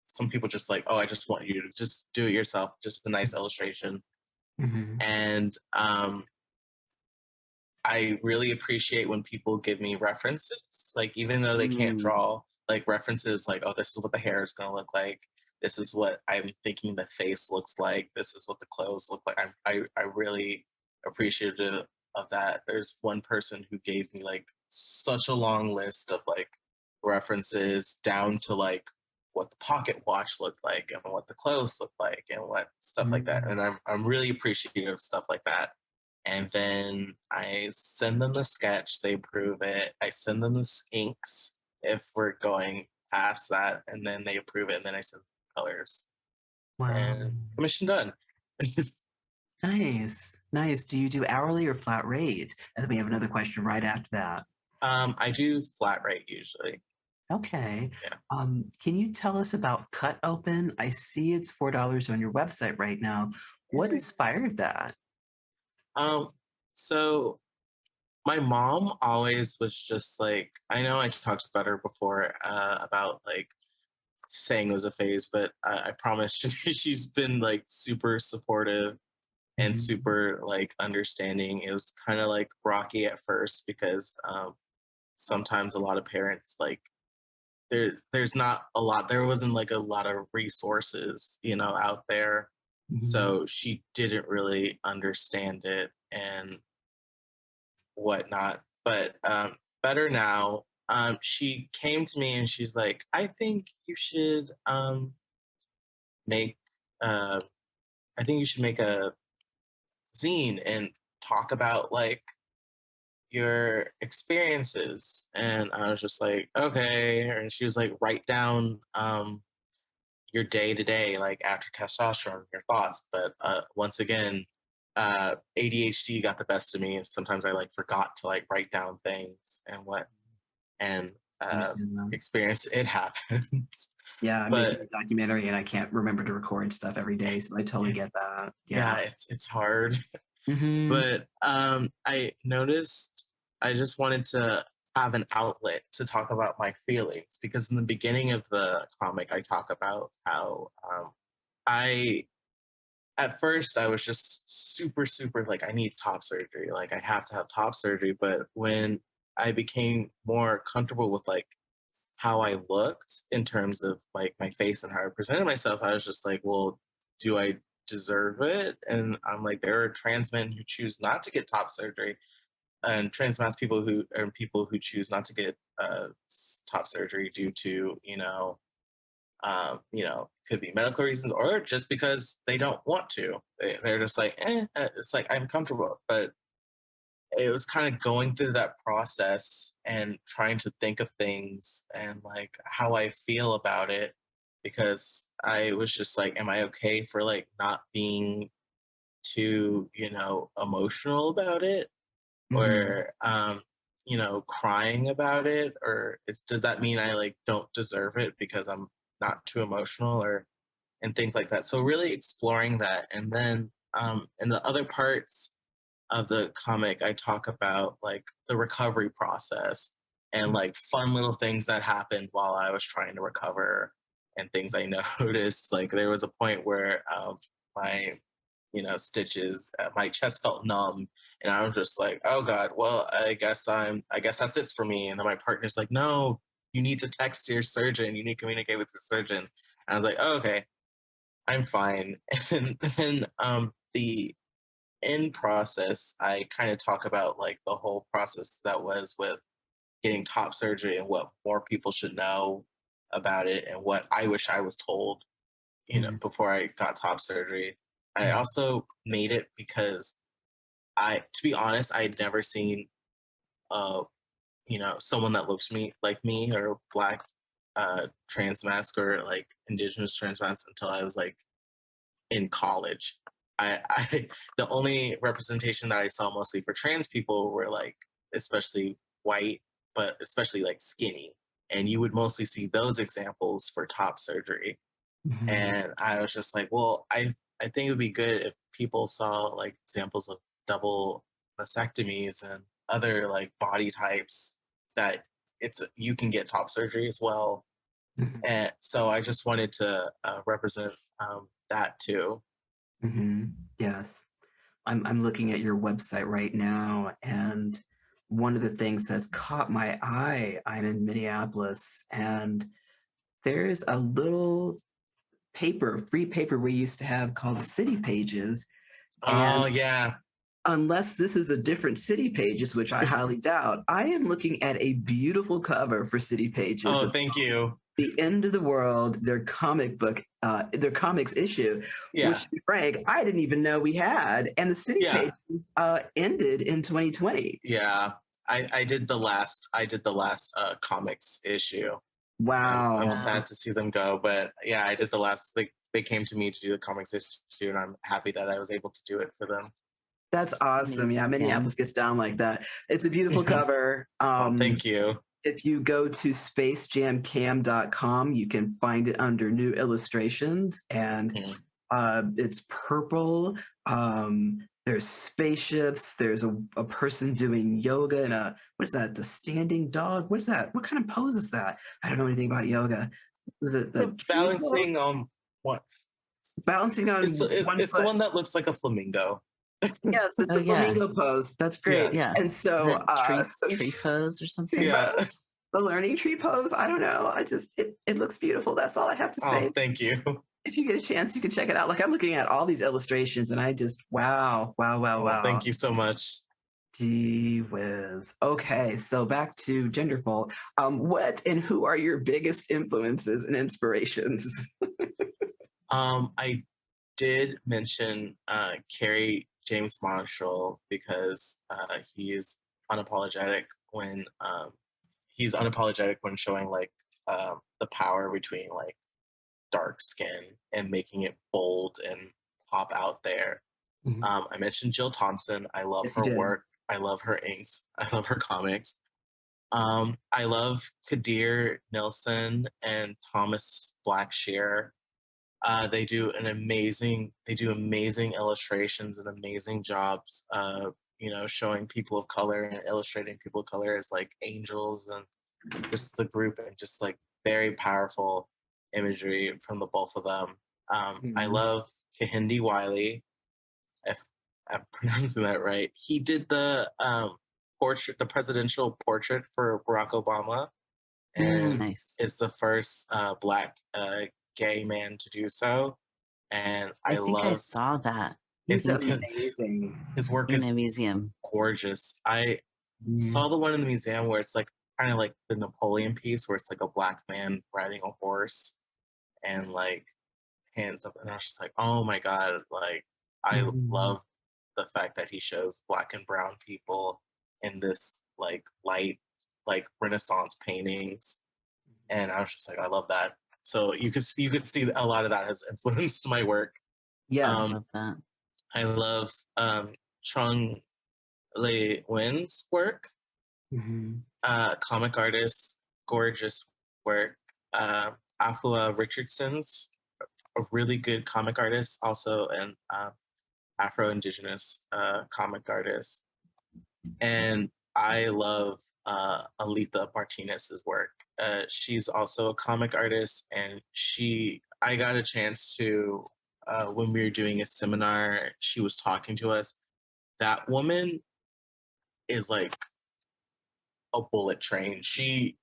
some people just like, oh, I just want you to just do it yourself, just a nice illustration. And I really appreciate when people give me references, like even though they can't draw, like references like, oh, this is what the hair is going to look like. This is what I'm thinking the face looks like. This is what the clothes look like. I really appreciative of that. There's one person who gave me like such a long list of like references down to like what the pocket watch looked like and what the clothes looked like and what stuff like that. And I'm really appreciative of stuff like that. And then I send them the sketch, they approve it. I send them the inks if we're going past that, and then they approve it, and then I send colors. Wow. And commission done. Nice. Do you do hourly or flat rate? And then we have another question right after that. I do flat rate usually. Okay. Yeah. Can you tell us about Cut Open? I see it's $4 on your website right now. What inspired that? So my mom always was just like, I know I talked about her before about like saying it was a phase, but I promise she's been like super supportive and super like understanding. It was kind of like rocky at first because sometimes a lot of parents like there's not a lot, there wasn't like a lot of resources, you know, out there. So she didn't really understand it and whatnot. But better now. She came to me and she's like, I think you should make I think you should make a zine and talk about like your experiences. And I was just like, okay. And she was like, write down your day to day, like after testosterone, your thoughts. But once again, ADHD got the best of me, and sometimes I like forgot to like write down things and experience. It happens. Yeah, I'm making a documentary and I can't remember to record stuff every day, so I totally get that. Yeah, it's hard. But I noticed I just wanted to have an outlet to talk about my feelings, because in the beginning of the comic I talk about how at first I was just super like, I need top surgery, like I have to have top surgery. But when I became more comfortable with like how I looked in terms of like my face and how I presented myself, I was just like, well, do I deserve it? And I'm like, there are trans men who choose not to get top surgery, and trans mass people who choose not to get top surgery due to could be medical reasons or just because they don't want to. They're just like, it's like I'm comfortable. But it was kind of going through that process and trying to think of things and like how I feel about it, because I was just like, am I okay for like not being too, emotional about it, or crying about it, or does that mean I like don't deserve it because I'm not too emotional, or and things like that. So really exploring that. And then in the other parts of the comic, I talk about like the recovery process and like fun little things that happened while I was trying to recover, and things I noticed. Like there was a point where my stitches, my chest felt numb, and I was just like, oh God, well, I guess that's it for me. And then my partner's like, no, you need to text your surgeon. You need to communicate with the surgeon. And I was like, oh, okay, I'm fine. And then the end process, I kind of talk about like the whole process that was with getting top surgery and what more people should know about it and what I wish I was told, before I got top surgery. I also made it because to be honest, I had never seen, someone that looked like me or Black trans mask or like Indigenous trans mask until I was like in college. I the only representation that I saw mostly for trans people were like, especially white, but especially like skinny. And you would mostly see those examples for top surgery. Mhm. And I was just like, well, I think it would be good if people saw like examples of double mastectomies and other like body types that you can get top surgery as well. Mhm. And so I just wanted to represent that too. Yes. I'm looking at your website right now, and one of the things that's caught my eye, I'm in Minneapolis, and there's a little free paper we used to have called City Pages. And Oh yeah. unless this is a different City Pages, which I highly doubt, I am looking at a beautiful cover for City Pages. Oh, It's thank you. the End of the World, their comic book, their comics issue, Yeah. which, Frank, I didn't even know we had. And the City Yeah. Pages ended in 2020. Yeah. I did the last comics issue. Wow. I'm sad to see them go, but yeah, I did the last. They came to me to do the comics issue, and I'm happy that I was able to do it for them. That's awesome. Amazing, Yeah, Minneapolis gets down like that. It's a beautiful cover. Thank you. If you go to spacejamcam.com, you can find it under new illustrations, and it's purple. There's spaceships. There's a person doing yoga and what is that? The standing dog? What is that? What kind of pose is that? I don't know anything about yoga. Is it the balancing on what? Balancing on It's the foot. one that looks like a flamingo. Yes, it's the flamingo pose. That's great. Yeah. And so tree pose or something. Yeah. The learning tree pose. I don't know. It looks beautiful. That's all I have to say. Oh, thank you. If you get a chance, you can check it out. Like, I'm looking at all these illustrations, and I just wow. Thank you so much. Gee whiz. Okay, so back to Genderful. What and who are your biggest influences and inspirations? I did mention Carrie James Marshall because he is unapologetic when showing like the power between like dark skin and making it bold and pop out there. I mentioned Jill Thompson. I love her work. I love her inks. I love her comics. I love Kadir Nilsson and Thomas Blackshear. They do amazing illustrations and amazing jobs, showing people of color and illustrating people of color as like angels, and just the group, and just like very powerful imagery from the both of them. I love Kehinde Wiley, if I'm pronouncing that right. He did the presidential portrait for Barack Obama, and Nice. is the first Black gay man to do so. And I saw that. It's amazing. His work in is a museum. Gorgeous. I saw the one in the museum where it's like kind of like the Napoleon piece where it's like a Black man riding a horse and like hands up, and I was just like, oh my god, like I love the fact that he shows Black and brown people in this like light, like Renaissance paintings, and I was just like, I love that. So you could see a lot of that has influenced my work. Yes. I love that. I love Trung Le Nguyen's work. Comic artist, gorgeous work. Afua Richardson's a really good comic artist, also an Afro-Indigenous comic artist. And I love Aletha Martinez's work. She's also a comic artist, and I got a chance to, when we were doing a seminar, she was talking to us. That woman is like a bullet train. She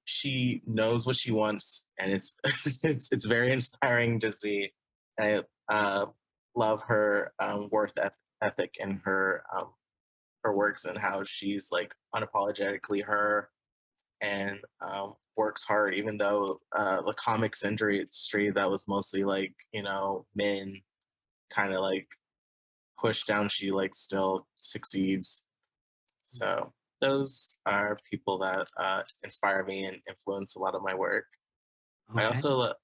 knows what she wants, and it's it's very inspiring to see. I love her work ethic and her works, and how she's like unapologetically her, and works hard, even though the comics industry that was mostly like, men kind of like pushed down, she like still succeeds. So those are people that inspire me and influence a lot of my work. Okay. I also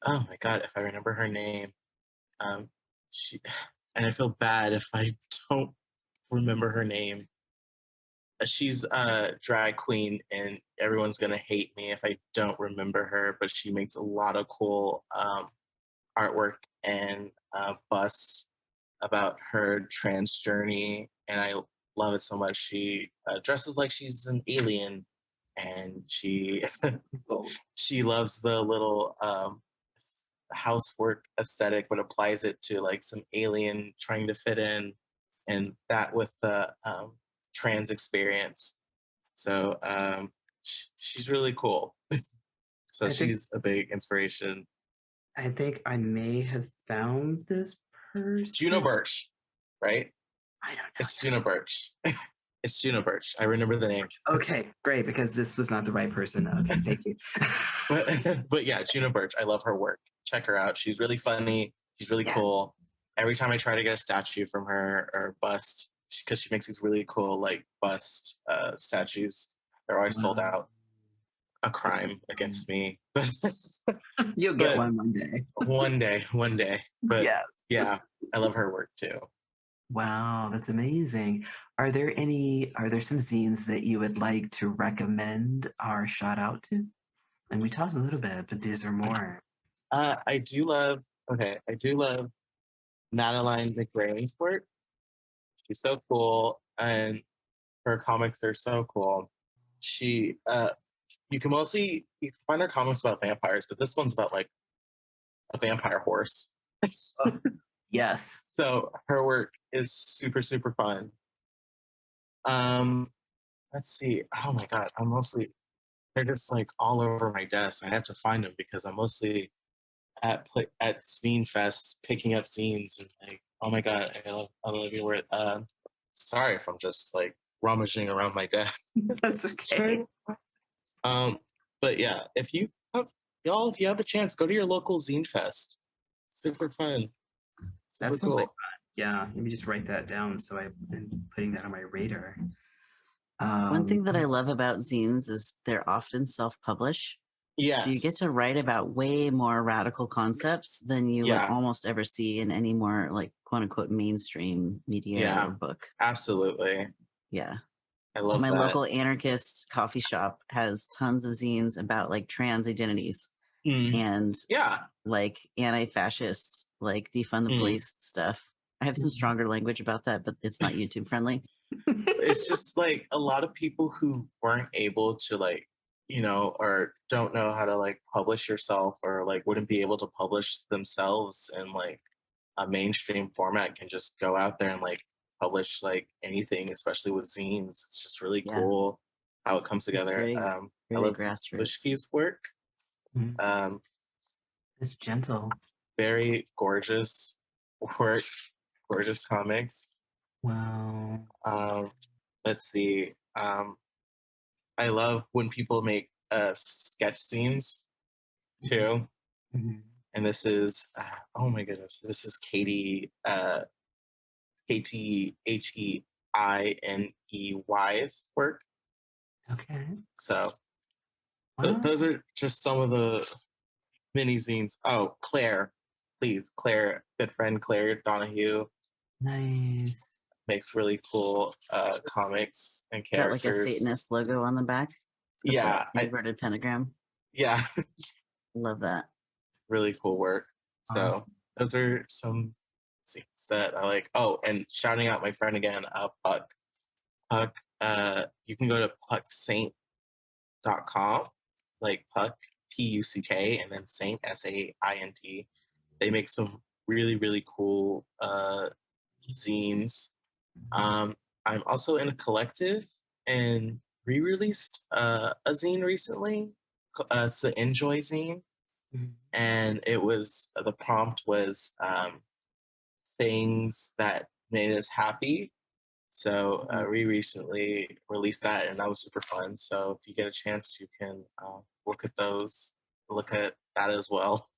oh my god, if I remember her name, She, and I feel bad if I don't remember her name. She's a drag queen, and everyone's gonna hate me if I don't remember her. But she makes a lot of cool artwork and busts about her trans journey, and I love it so much. She dresses like she's an alien, and she she loves the little housework aesthetic, but applies it to like some alien trying to fit in, and that with the trans experience. So she's really cool. So she's a big inspiration. I think I may have found this person. Juno Birch, right? I don't know. It's Juno Birch. It's Juno Birch. I remember the name. Okay, great, because this was not the right person. Okay, thank you. but yeah, Juno Birch. I love her work. Check her out. She's really funny. She's really cool. Every time I try to get a statue from her or bust, because she makes these really cool like bust statues, they're always sold out. A crime against me. You'll get one day. One day. But yes. Yeah, I love her work too. Wow, that's amazing. Are there some zines that you would like to recommend our shout out to? And we talked a little bit, but these are more. I do love Madeline McRae's work. She's so cool, and her comics are so cool. She you can find her comics about vampires, but this one's about like a vampire horse. Yes. So her work is super, super fun. Let's see. Oh my God. They're just like all over my desk. I have to find them because I'm mostly at Zine Fest picking up zines and like, oh my God, I love your work. Sorry if I'm just like rummaging around my desk. That's okay. But yeah, if you have a chance, go to your local Zine Fest. Super fun. That's cool. Like fun. Yeah, let me just write that down so I'm putting that on my radar. One thing that I love about zines is they're often self-publish. Yes. So you get to write about way more radical concepts than you would almost ever see in any more like quote unquote mainstream media or book. Absolutely. Yeah. I love my that. local anarchist coffee shop has tons of zines about like trans identities and like anti-fascist, like defund the police stuff. I have some stronger language about that, but it's not YouTube friendly. It's just like a lot of people who weren't able to like, or don't know how to like publish yourself or like wouldn't be able to publish themselves in like a mainstream format can just go out there and like publish like anything, especially with zines. It's just really cool how it comes together. Very, I love Wishki's work. It's gentle. Very gorgeous work, gorgeous comics. Wow. Let's see. I love when people make sketch scenes too. And this is, oh my goodness, this is Katie, KTHEINEY's work. Okay. So those are just some of the mini zines. Oh, Claire, please, Claire, good friend Claire Donahue. Nice. Makes really cool comics and characters. Got like a Satanist logo on the back. Yeah. Inverted pentagram. Yeah. Love that. Really cool work. So those are some scenes that I like. Oh, and shouting out my friend again, Puck. Puck, you can go to pucksaint.com, like Puck, PUCK, and then Saint, SAINT. They make some really, really cool zines. I'm also in a collective and re-released a zine recently. It's the Enjoy zine. And it was, the prompt was things that made us happy. So we recently released that and that was super fun. So if you get a chance, you can look at that as well.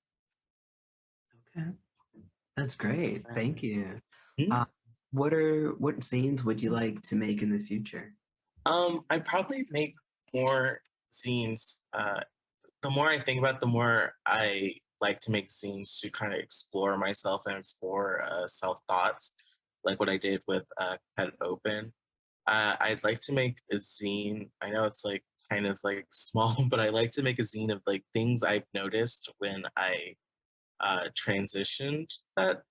Okay. That's great. Thank you. What zines would you like to make in the future? I'd probably make more zines. The more I think about it, the more I like to make zines to kind of explore myself and explore self-thoughts, like what I did with Pet Open. I'd like to make a zine. I know it's like kind of like small, but I like to make a zine of like things I've noticed when I transitioned that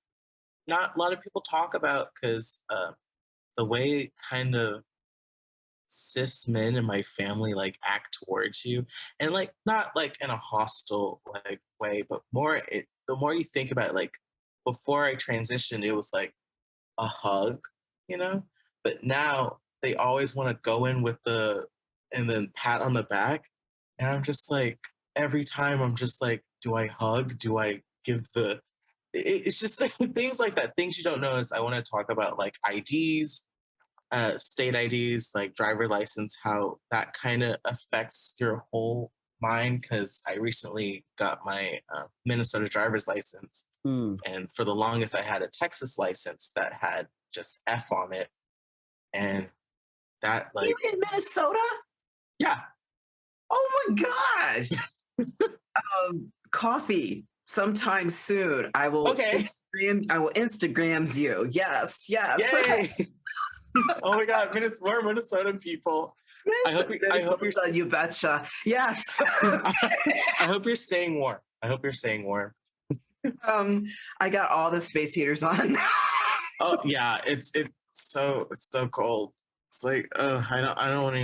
not a lot of people talk about, because the way kind of cis men in my family like act towards you, and like not like in a hostile like way, but more the more you think about it, like before I transitioned it was like a hug, you know, but now they always want to go in with the and then pat on the back, and I'm just like, every time I'm just like, do I hug, do I give the it's just like things like that, things you don't know. Is I want to talk about like IDs, state IDs, like driver license, how that kind of affects your whole mind. Because I recently got my Minnesota driver's license, and for the longest I had a Texas license that had just F on it, and that like You in Minnesota? yeah. Oh my gosh! Coffee sometime soon. I will. Okay. I will Instagrams you. Yes. Yay! Oh my God, we're Minnesota people. I hope you're. You betcha. Yes. I hope you're staying warm. I got all the space heaters on. Oh yeah, it's so cold. It's like, I don't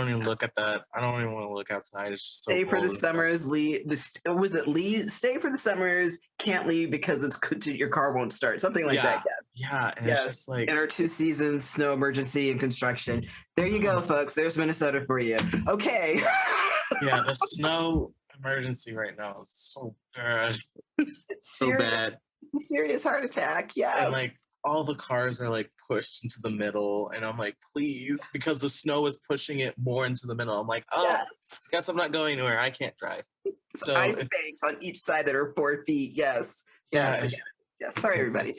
even look at that. I don't even want to look outside. It's just so Stay cold. for the summers. Leave? Stay for the summers. Can't leave because your car won't start. Something like that. Yes. Yeah, and it's just like in our 2 seasons, snow emergency and construction. There you go, folks. There's Minnesota for you. Okay. Yeah, the snow emergency right now is so bad. It's so serious. bad. It's a serious heart attack. Yeah. And like all the cars are like pushed into the middle, and I'm like, please, because the snow is pushing it more into the middle. I'm like, guess I'm not going anywhere. I can't drive. So ice banks on each side that are 4 feet. Yes. Yeah. Yes. Sorry, everybody.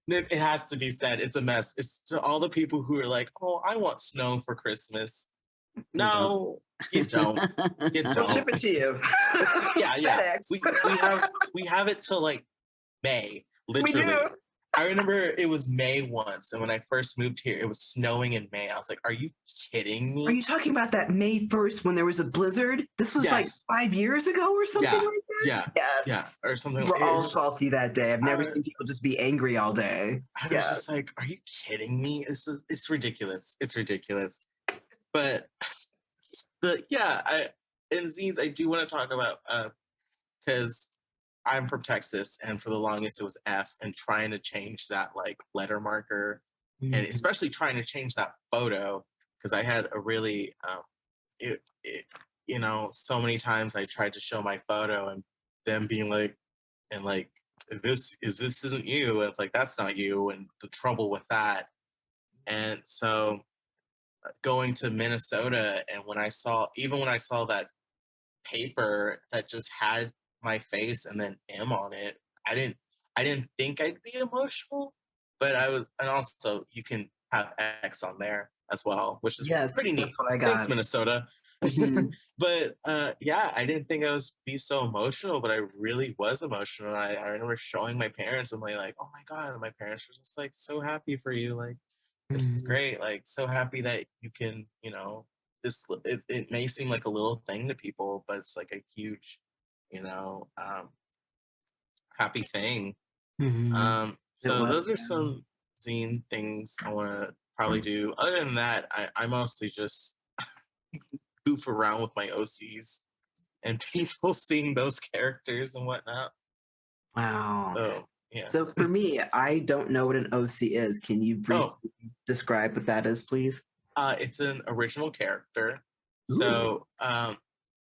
It has to be said. It's a mess. It's to all the people who are like, oh, I want snow for Christmas. No, you don't. You don't. We'll ship it to you. Yeah. We have it till like May. Literally. We do. I remember it was May once, and when I first moved here, it was snowing in May. I was like, are you kidding me? Are you talking about that May 1st when there was a blizzard? This was like 5 years ago or something like that? Yeah. Yes. Yeah. Or something. We're all salty that day. I've never seen people just be angry all day. I was just like, are you kidding me? It's ridiculous. It's ridiculous. But in zines, I do want to talk about, because I'm from Texas, and for the longest it was F, and trying to change that like letter marker, and especially trying to change that photo, because I had a really, so many times I tried to show my photo and them being like, and like, this isn't you, and it's like, that's not you, and the trouble with that. And so going to Minnesota, and when I saw that paper that just had my face and then M on it, I didn't think I'd be emotional, but I was. And also you can have X on there as well, which is pretty neat. That's what I got. Thanks, Minnesota. But I didn't think I was be so emotional, but I really was emotional. I remember showing my parents, and like, oh my God, and my parents were just like, so happy for you, like, this is great, like, so happy that you can, this, it may seem like a little thing to people, but it's like a huge, happy thing. So those are some zine things I want to probably do. Other than that, I mostly just goof around with my OCs and people seeing those characters and whatnot. Wow. So, yeah. So for me, I don't know what an OC is. Can you briefly describe what that is, please? It's an original character. Ooh. So,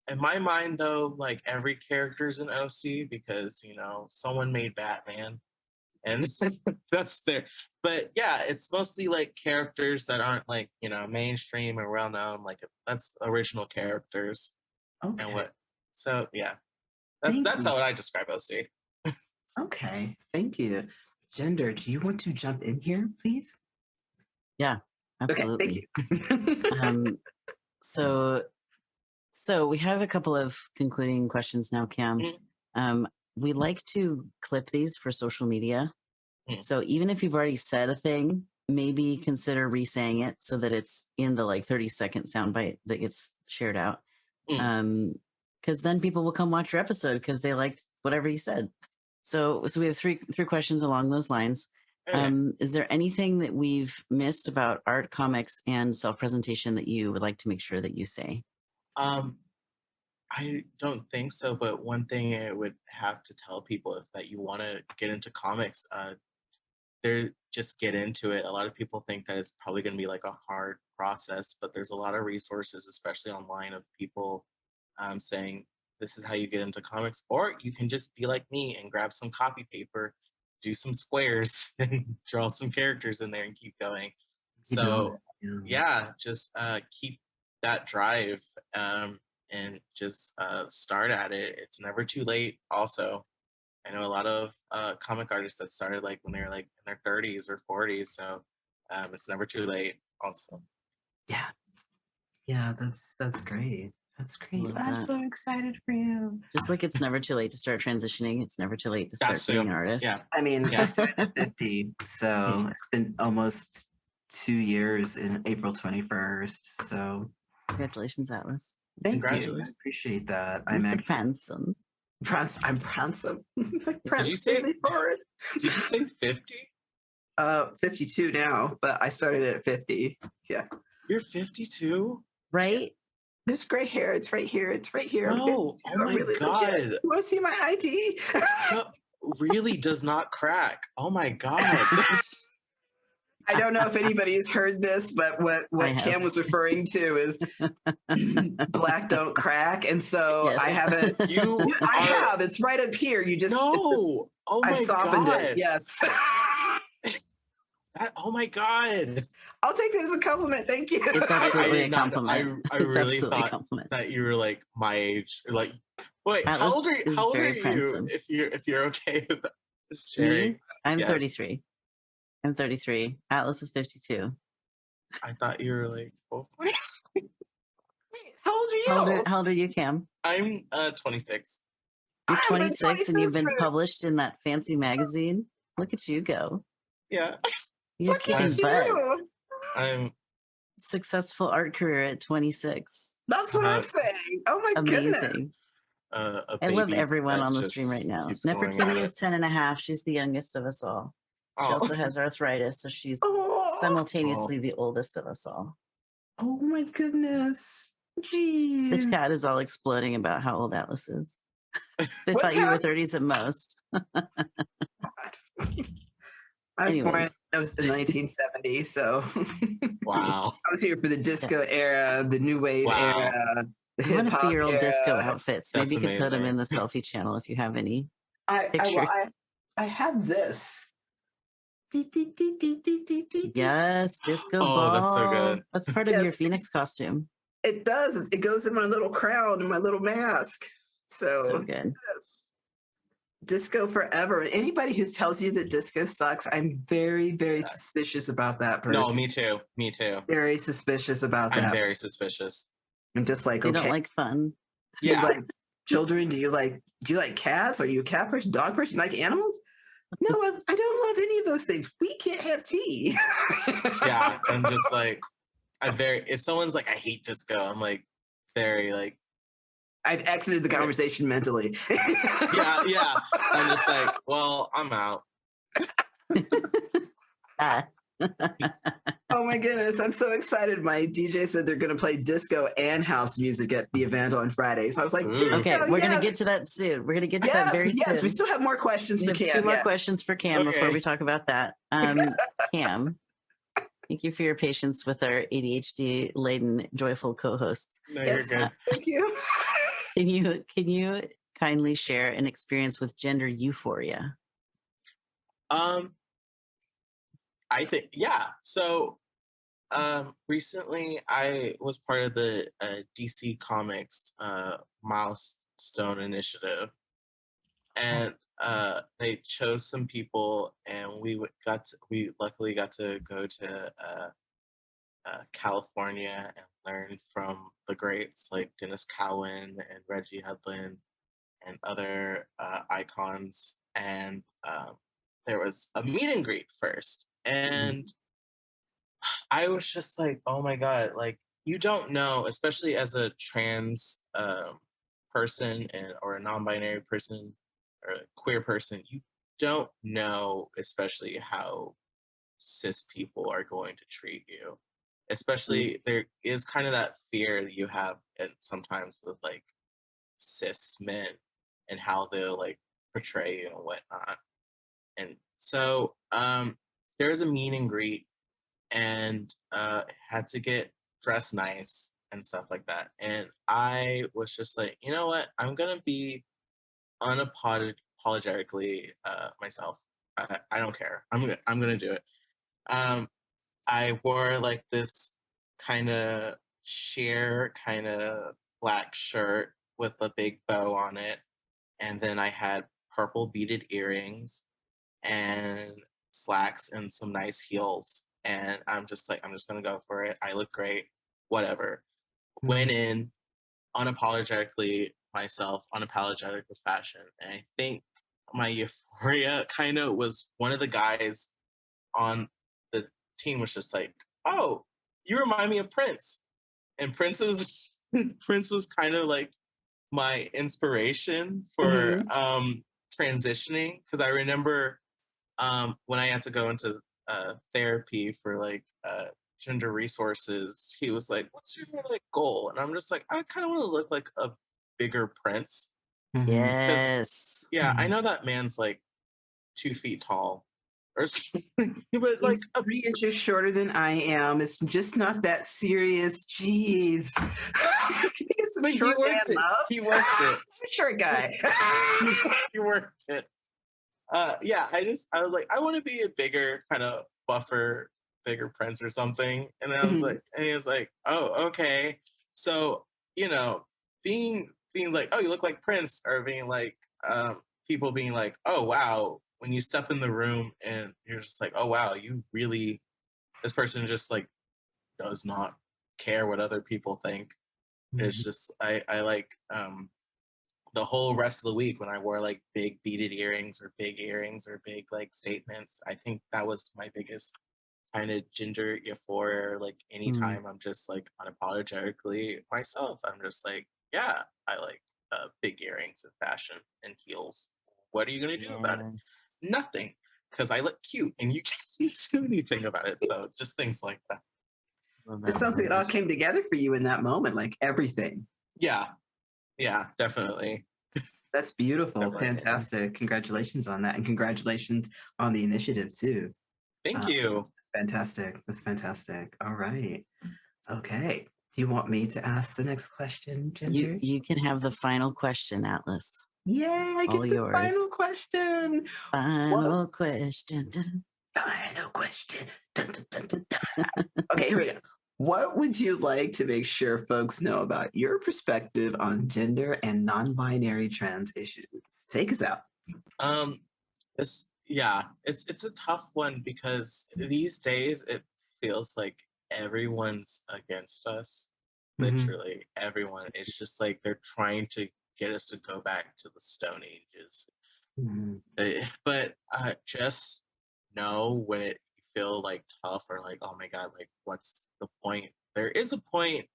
in my mind, though, like, every character is an OC because, someone made Batman, and that's there. But yeah, it's mostly like characters that aren't like, mainstream or well known. Like, that's original characters. Okay. And what? So yeah, that's how I describe OC. Okay, thank you. Gender, do you want to jump in here, please? Yeah, absolutely. Okay, thank you. So So we have a couple of concluding questions now, Cam. We like to clip these for social media. So even if you've already said a thing, maybe consider re-saying it so that it's in the like 30-second soundbite that gets shared out. Because then people will come watch your episode because they liked whatever you said. So we have three questions along those lines. Is there anything that we've missed about art, comics, and self-presentation that you would like to make sure that you say? I don't think so, but one thing I would have to tell people is that you want to get into comics, just get into it. A lot of people think that it's probably going to be like a hard process, but there's a lot of resources, especially online, of people saying this is how you get into comics, or you can just be like me and grab some copy paper, do some squares, and draw some characters in there and keep going. So just keep that drive and just start at it. It's never too late. Also, I know a lot of comic artists that started like when they were like in their 30s or 40s, so it's never too late. Also, yeah, that's great. That's great. Love I'm that. so excited for you. Just like it's never too late to start transitioning. It's never too late to start being an artist. Yeah. I mean, I started at 50, so it's been almost 2 years in April 21st. So Congratulations, Atlas. thank you. I appreciate that. I'm handsome. I'm handsome. Did you say 50? 52 now, but I started at 50. Yeah. You're 52? Right? There's gray hair. It's right here. It's right here. No. Oh my God. Legit. You want to see my ID? No, really does not crack. Oh my God. I don't know if anybody has heard this, but what Cam was referring to is black don't crack. And so Yes. I haven't. I have. It's right up here. You just. No. Oh my God. I softened it. Yes. Oh my God. I'll take that as a compliment. Thank you. It's absolutely a compliment. I really thought that you were like my age. Like, wait, Atlas how old are you? handsome. If you're okay with sharing? Me? I'm 33. I'm 33. Atlas is 52. I thought you were like, oh. Wait, how old are you? How old are you, Cam? I'm 26. You're 26 and you've been published in that fancy magazine. Look at you go. Yeah. You're kicking butt. I'm Successful art career at 26. That's what I'm saying. Oh my goodness. Amazing. I love everyone on the stream right now. Nefertiti is 10 and a half. She's the youngest of us all. She also has arthritis, so she's simultaneously the oldest of us all. Oh my goodness. Jeez. The chat is all exploding about how old Atlas is. They thought you were 30s at most. I was born in 1970, so wow. I was here for the disco era, the new wave era. I want to see your old disco outfits. That's Maybe you could put them amazing. in the selfie channel if you have any pictures. I have this. Yes, disco Oh, ball. that's so good. That's part of your Phoenix costume. It does. It goes in my little crown and my little mask. So good. Yes. Disco forever. Anybody who tells you that disco sucks, I'm very, very suspicious about that person. No, me too. Me too. Very suspicious about that. I'm very suspicious. I'm just like, They don't like fun. Yeah. Like children, do you like cats? Are you a cat person, dog person? You like animals? No, I don't love any of those things. We can't have tea. Yeah, I'm just like, if someone's like, I hate disco, I'm like, very like, I've exited the conversation mentally. yeah. I'm just like, well, I'm out. Oh my goodness, I'm so excited. My DJ said they're going to play disco and house music at the event on Friday. So I was like, disco, okay, we're going to get to that soon. We're going to get to that very soon. Yes, we still have more questions for Cam. 2 more questions for Cam before we talk about that. Cam, thank you for your patience with our ADHD-laden, joyful co-hosts. No, you're good. Thank you. Can you kindly share an experience with gender euphoria? I think, so recently I was part of the DC Comics Milestone Initiative, and they chose some people, and we luckily got to go to California and learn from the greats like Dennis Cowan and Reggie Hudlin and other icons. And there was a meet and greet first. And I was just like, oh my God, like, you don't know, especially as a trans person or a non-binary person or a queer person, you don't know, especially how cis people are going to treat you. Especially there is kind of that fear that you have and sometimes with like cis men and how they'll like portray you and whatnot. And so there was a meet and greet and had to get dressed nice and stuff like that. And I was just like, you know what? I'm gonna be unapologetically myself. I don't care. I'm gonna do it. I wore like this kind of sheer kind of black shirt with a big bow on it, and then I had purple beaded earrings and slacks and some nice heels. And I'm just like, I'm just gonna go for it. I look great, whatever. Went in unapologetically myself, unapologetic with fashion. And I think my euphoria kind of was one of the guys on the team was just like, oh, you remind me of Prince. And Prince was kind of like my inspiration for transitioning. Because I remember when I had to go into therapy for like gender resources, he was like, what's your like goal? And I'm just like, I kind of want to look like a bigger Prince. Yes. Yeah, I know that man's like 2 feet tall or something, but like He's 3 inches shorter than I am. It's just not that serious. Jeez. Can you get some but short man love? He worked it. Short guy. He worked it. Yeah, I was like, I want to be a bigger, kind of buffer, bigger Prince or something. And I was like, and he was like, oh, okay. So, you know, being like, oh, you look like Prince, or being like, people being like, oh, wow, when you step in the room and you're just like, oh, wow, you really, this person just like does not care what other people think. It's just, I like, the whole rest of the week when I wore like big beaded earrings or big like statements, I think that was my biggest kind of gender euphoria. Like anytime I'm just like unapologetically myself, I'm just like, yeah, I like big earrings and fashion and heels. What are you gonna do about it? Nothing, because I look cute and you can't do anything about it. So just things like that. It sounds like it all came together for you in that moment, like everything. Yeah, definitely. That's beautiful. Definitely. Fantastic. Congratulations on that. And congratulations on the initiative too. Thank you. That's fantastic. All right. Okay. Do you want me to ask the next question, Ginger? You can have the final question, Atlas. Yay, I get All the yours. final question. Final question. Final question. Dun, dun, dun, dun, dun. Okay, here we go. What would you like to make sure folks know about your perspective on gender and non-binary trans issues? Take us out. It's a tough one because these days it feels like everyone's against us. Literally everyone. It's just like they're trying to get us to go back to the Stone Ages. But just know when it feel like tough or like, oh my God, like what's the point? There is a point,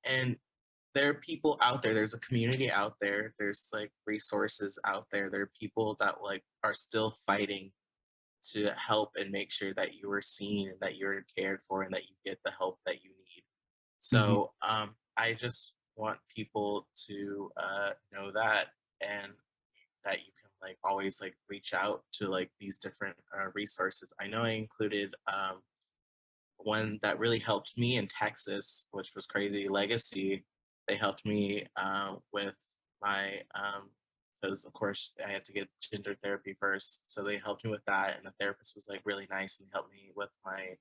and there are people out there. There's a community out there. There's like resources out there. There are people that like are still fighting to help and make sure that you are seen and that you're cared for and that you get the help that you need. So I just want people to know that, and that you can like always like reach out to like these different resources. I know I included one that really helped me in Texas, which was crazy, Legacy. They helped me with my because of course I had to get gender therapy first, so they helped me with that, and the therapist was like really nice and helped me with my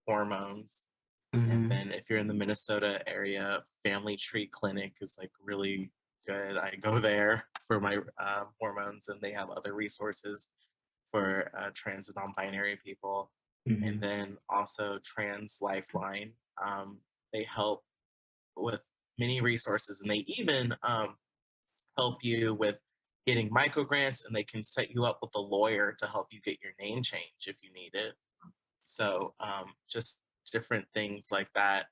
hormones. And then if you're in the Minnesota area, Family Tree Clinic is like really good. I go there for my hormones, and they have other resources for trans and non-binary people. And then also Trans Lifeline They help with many resources, and they even help you with getting micro grants, and they can set you up with a lawyer to help you get your name changed if you need it. So just different things like that.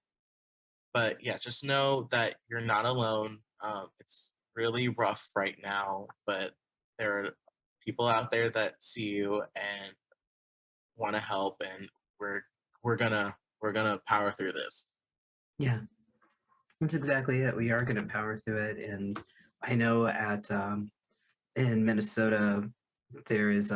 But yeah, just know that you're not alone. It's really rough right now, but there are people out there that see you and want to help, and we're gonna power through this. Yeah, that's exactly it. We are going to power through it. And I know in Minnesota, there is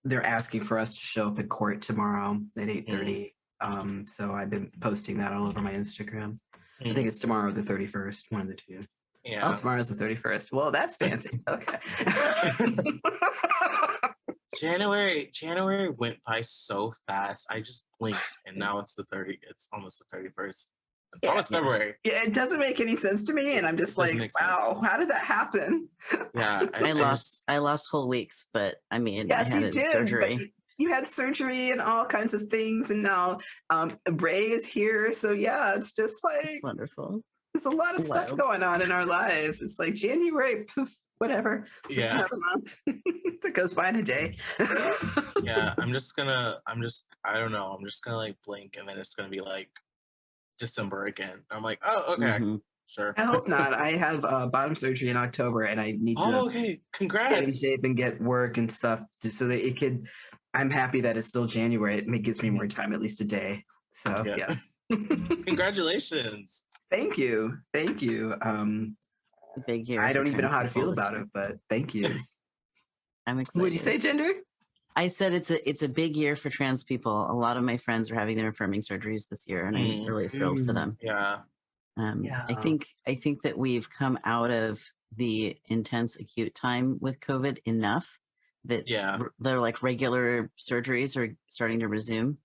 they're asking for us to show up in court tomorrow at 8:30. So I've been posting that all over my Instagram. I think it's tomorrow, the 31st, one of the two. Yeah. Oh, tomorrow's the 31st. Well, that's fancy. Okay. January went by so fast. I just blinked, and now it's almost the 31st. It's almost February. Yeah, it doesn't make any sense to me, and I'm just like, wow, how did that happen? Yeah, I lost whole weeks, but I mean, yes, I had surgery. You had surgery and all kinds of things, and now Bray is here. So yeah, it's just like wonderful. There's a lot of stuff going on in our lives. It's like January, poof, whatever. It's just another month that goes by in a day. Yeah, I don't know. I'm just gonna like blink, and then it's gonna be like December again. I'm like, oh, okay, sure. I hope not. I have bottom surgery in October, and I need to congrats. Get in shape and get work and stuff so that it could. I'm happy that it's still January. It gives me more time, at least a day. So yeah. Congratulations. Thank you. Big year. I don't even know how to feel about it, but thank you. I'm excited. Would you say, Gender? I said it's a big year for trans people. A lot of my friends are having their affirming surgeries this year, and I'm really thrilled for them. Yeah. I think that we've come out of the intense acute time with COVID enough that they're like regular surgeries are starting to resume.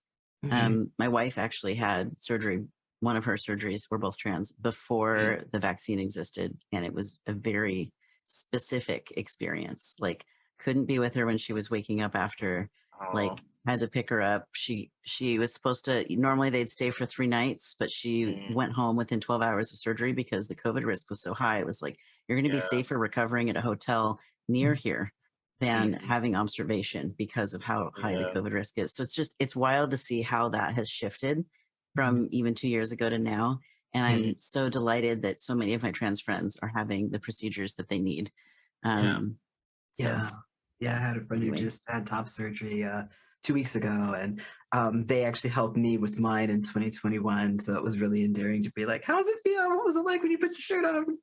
My wife actually had surgery. One of her surgeries were both trans before the vaccine existed, and it was a very specific experience. Like, couldn't be with her when she was waking up after. Like, had to pick her up. She was supposed to, normally they'd stay for 3 nights, but she went home within 12 hours of surgery because the COVID risk was so high. It was like, you're going to be safer recovering at a hotel near here than having observation because of how high the COVID risk is. So it's wild to see how that has shifted from even 2 years ago to now. And I'm so delighted that so many of my trans friends are having the procedures that they need. I had a friend who just had top surgery 2 weeks ago, and they actually helped me with mine in 2021. So it was really endearing to be like, how's it feel? What was it like when you put your shirt on?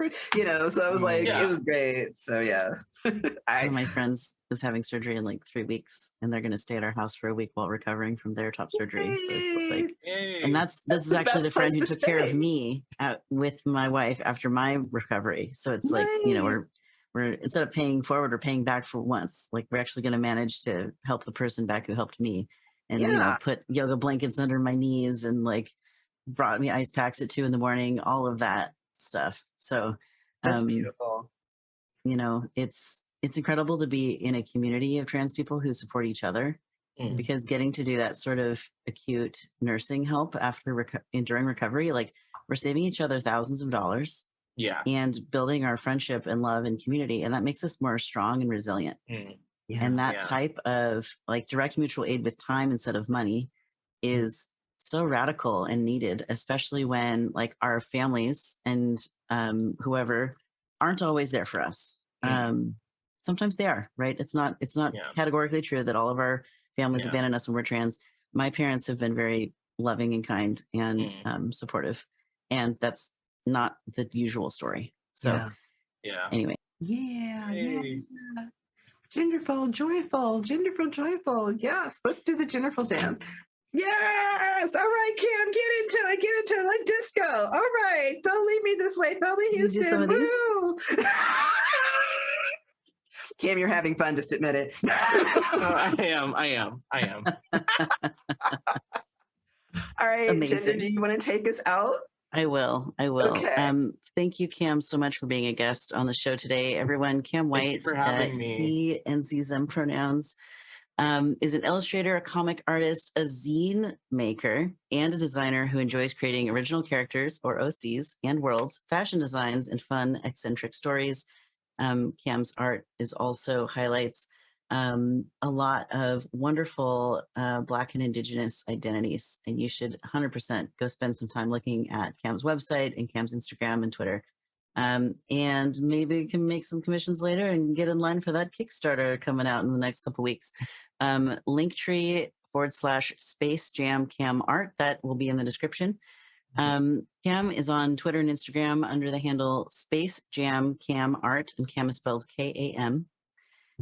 So I was like, it was great. So yeah. One of my friends is having surgery in like 3 weeks, and they're going to stay at our house for a week while recovering from their top surgery. So it's like, and this is actually the friend who took care of me with my wife after my recovery. So it's like, we're instead of paying forward or paying back for once, like we're actually going to manage to help the person back who helped me, and put yoga blankets under my knees and like brought me ice packs at 2 a.m, all of that stuff. So that's beautiful. It's incredible to be in a community of trans people who support each other, because getting to do that sort of acute nursing help during recovery, like we're saving each other thousands of dollars. Yeah. And building our friendship and love and community. And that makes us more strong and resilient. And that type of like direct mutual aid with time instead of money is so radical and needed, especially when like our families and whoever aren't always there for us. Sometimes they are, right? It's not categorically true that all of our families abandon us when we're trans. My parents have been very loving and kind and supportive. And that's not the usual story. So anyway. Genderful, joyful. Yes, let's do the Genderful dance. Yes. All right, Cam, get into it like disco. All right, don't leave me this way, Thelma Houston. Woo! Cam, you're having fun, just admit it. I am. All right, amazing. Gender, do you want to take us out? I will. Okay. Thank you, Cam, so much for being a guest on the show today. Everyone, Kam White, for having me. he and Z them pronouns. is an illustrator, a comic artist, a zine maker, and a designer who enjoys creating original characters, or OCs, and worlds, fashion designs, and fun, eccentric stories. Kam's art is also highlights a lot of wonderful Black and Indigenous identities, and you should 100% go spend some time looking at Kam's website and Kam's Instagram and Twitter. And maybe we can make some commissions later and get in line for that Kickstarter coming out in the next couple weeks. Linktree/Space Jam Kam Art. That will be in the description. Kam is on Twitter and Instagram under the handle Space Jam Kam Art, and Kam is spelled K-A-M.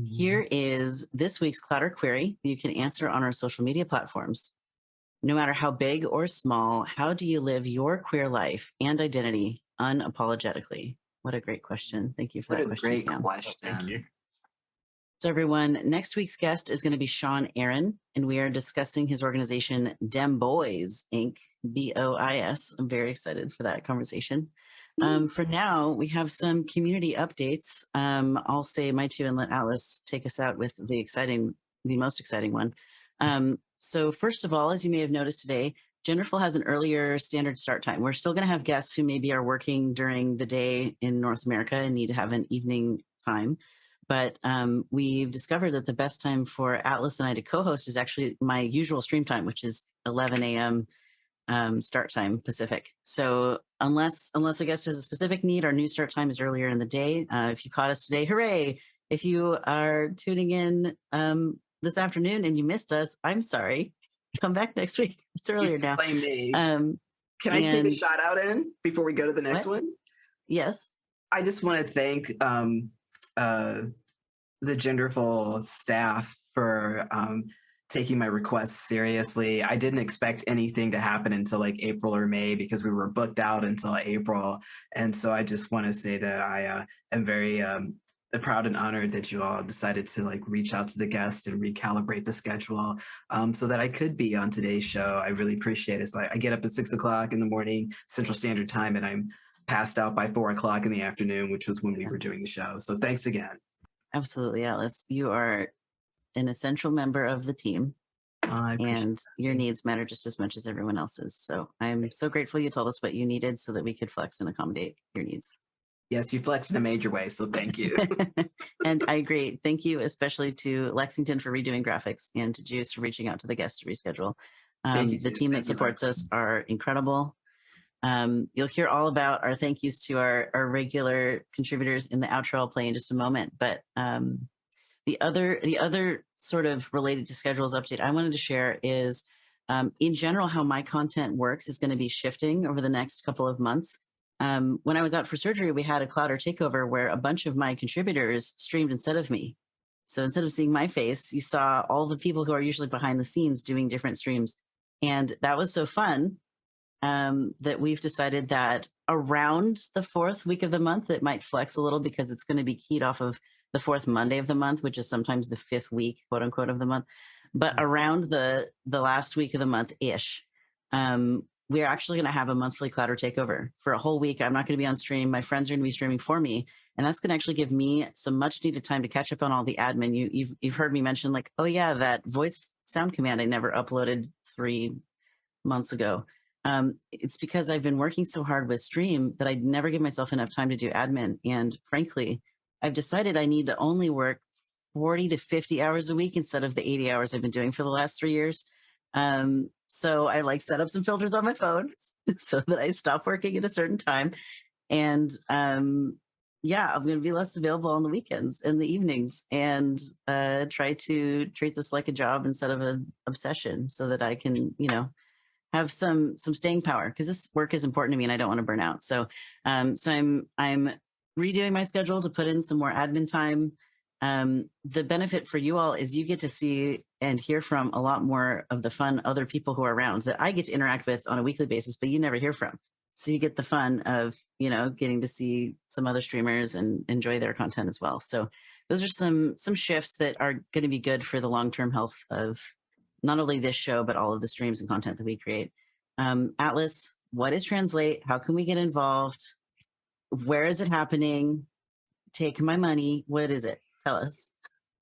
Here is this week's Clout or Query that you can answer on our social media platforms. No matter how big or small, how do you live your queer life and identity unapologetically? What a great question. Thank you for that question. What a great Kam. question. Thank you. So everyone, next week's guest is going to be Sean Aaron, and we are discussing his organization, Dem Boys, Inc., B-O-I-S. I'm very excited for that conversation. For now, we have some community updates. I'll say my two and let Alice take us out with the most exciting one. So first of all, as you may have noticed today, Genderful has an earlier standard start time. We're still going to have guests who maybe are working during the day in North America and need to have an evening time. But we've discovered that the best time for Atlas and I to co-host is actually my usual stream time, which is 11 a.m. Start time Pacific. So unless a guest has a specific need, our new start time is earlier in the day. If you caught us today, hooray. If you are tuning in this afternoon and you missed us, I'm sorry. Come back next week. It's earlier now. Blame me. Can I sneak a shout out in before we go to the next one? Yes. I just want to thank the Genderful staff for taking my requests seriously. I didn't expect anything to happen until like April or May because we were booked out until April. And so I just want to say that I am very proud and honored that you all decided to like reach out to the guest and recalibrate the schedule so that I could be on today's show. I really appreciate it. So I get up at 6 o'clock in the morning, Central Standard Time, and I'm passed out by 4 o'clock in the afternoon, which was when we were doing the show. So thanks again. Absolutely, Alice. You are an essential member of the team, and your needs matter just as much as everyone else's. So I'm so grateful you told us what you needed so that we could flex and accommodate your needs. Yes, you flexed in a major way, so thank you. And I agree. Thank you, especially to Lexington for redoing graphics and to Juice for reaching out to the guest to reschedule. The team that supports us are incredible. You'll hear all about our thank yous to our regular contributors in the outro I'll play in just a moment. But the other sort of related to schedules update I wanted to share is in general how my content works is going to be shifting over the next couple of months. When I was out for surgery, we had a Clouder takeover where a bunch of my contributors streamed instead of me. So instead of seeing my face, you saw all the people who are usually behind the scenes doing different streams. And that was so fun that we've decided that around the fourth week of the month, it might flex a little because it's going to be keyed off of the fourth Monday of the month, which is sometimes the fifth week, quote unquote, of the month. But around the last week of the month-ish, we're actually going to have a monthly Clouder takeover for a whole week. I'm not going to be on stream. My friends are going to be streaming for me. And that's going to actually give me some much needed time to catch up on all the admin. You've heard me mention like, oh yeah, that voice sound command I never uploaded 3 months ago. It's because I've been working so hard with stream that I never give myself enough time to do admin. And frankly, I've decided I need to only work 40 to 50 hours a week instead of the 80 hours I've been doing for the last 3 years. So I like set up some filters on my phone so that I stop working at a certain time. And yeah, I'm going to be less available on the weekends and the evenings and try to treat this like a job instead of an obsession so that I can, have some staying power because this work is important to me and I don't want to burn out. So, I'm redoing my schedule to put in some more admin time. The benefit for you all is you get to see and hear from a lot more of the fun other people who are around that I get to interact with on a weekly basis, but you never hear from. So you get the fun of, getting to see some other streamers and enjoy their content as well. So those are some shifts that are going to be good for the long-term health of not only this show, but all of the streams and content that we create. Atlas, what is Translate? How can we get involved? Where is it happening? Take my money. What is it? Tell us.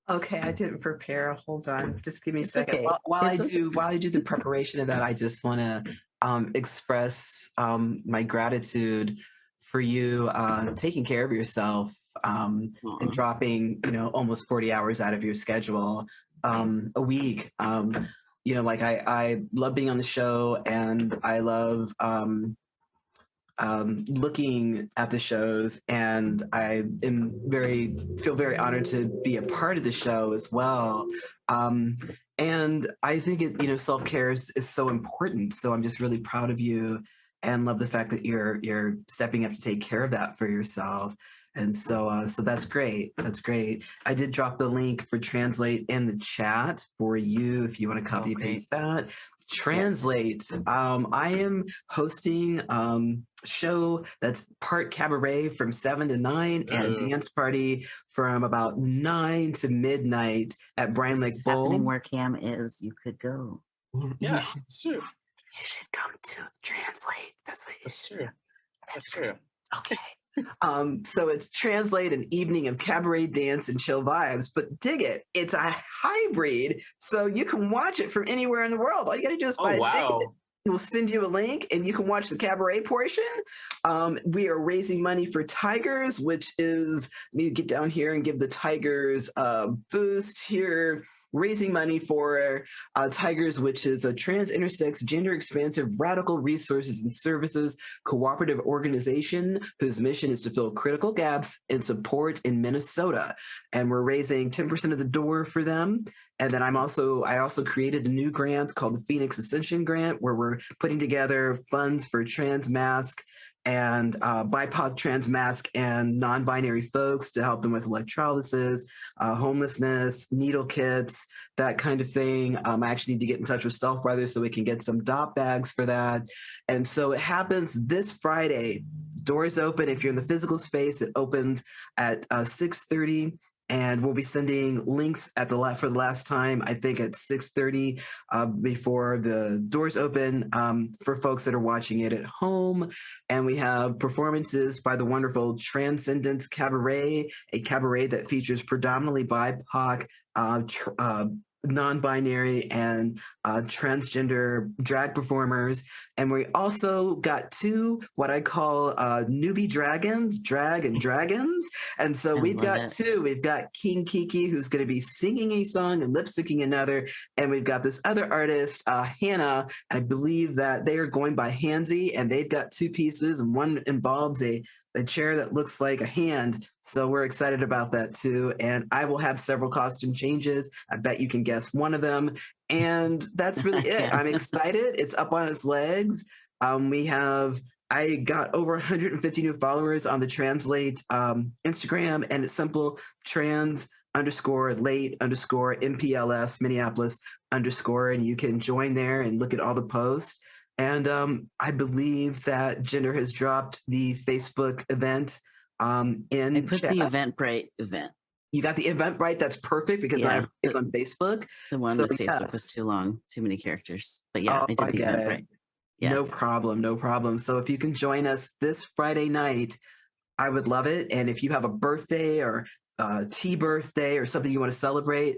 Okay, I didn't prepare. Hold on, just give me a It's second. okay. While It's okay. while I do the preparation of that, I just want to express my gratitude for you taking care of yourself and Aw. dropping, almost 40 hours out of your schedule a week. Like I love being on the show, and I love looking at the shows, and I am feel very honored to be a part of the show as well. Um, and I think self-care is so important. So I'm just really proud of you and love the fact that you're stepping up to take care of that for yourself. And so that's great. That's great. I did drop the link for Translate in the chat for you if you want to copy paste that. Translate. I am hosting show that's part cabaret from 7 to 9 and dance party from about 9 to midnight at Brine Lake Bowl. Happening where Cam is, you could go. Yeah, it's true. You should come to Translate. That's what you That's should true. That's true. Okay. So it's Translate, an evening of cabaret dance and chill vibes, but dig it, it's a hybrid, so you can watch it from anywhere in the world. All you gotta do is buy a ticket. We'll send you a link and you can watch the cabaret portion. We are raising money for Tigers, which is, I need to get down here and give the Tigers a boost here. Raising money for Tigers, which is a trans, intersex, gender expansive, radical resources and services cooperative organization whose mission is to fill critical gaps in support in Minnesota. And we're raising 10% of the door for them. And then I also created a new grant called the Phoenix Ascension Grant, where we're putting together funds for trans mask and BIPOC trans mask and non-binary folks to help them with electrolysis, homelessness, needle kits, that kind of thing. I actually need to get in touch with Stealth Brothers so we can get some DOP bags for that. And so it happens this Friday. Doors open. If you're in the physical space, it opens at 6:30. And we'll be sending links for the last time, I think at 6:30 before the doors open for folks that are watching it at home. And we have performances by the wonderful Transcendence Cabaret, a cabaret that features predominantly BIPOC, non-binary and transgender drag performers. And we also got two what I call newbie dragons, drag and dragons. And so we've got two. We've got King Kiki, who's going to be singing a song and lip syncing another. And we've got this other artist, Hannah. And I believe that they are going by Hansy, and they've got two pieces, and one involves a chair that looks like a hand. So we're excited about that too. And I will have several costume changes. I bet you can guess one of them. And that's really it. I'm excited. It's up on its legs. I got over 150 new followers on the Translate Instagram, and it's simple, trans_late_MPLS Minneapolis _, and you can join there and look at all the posts. And I believe that Gender has dropped the Facebook event in I put chat. the Eventbrite event. You got the Eventbrite? That's perfect because not everybody's on Facebook. The one with Facebook was too long, too many characters. But yeah, I did the Eventbrite. Yeah. No problem, no problem. So if you can join us this Friday night, I would love it. And if you have a birthday or tea birthday or something you want to celebrate,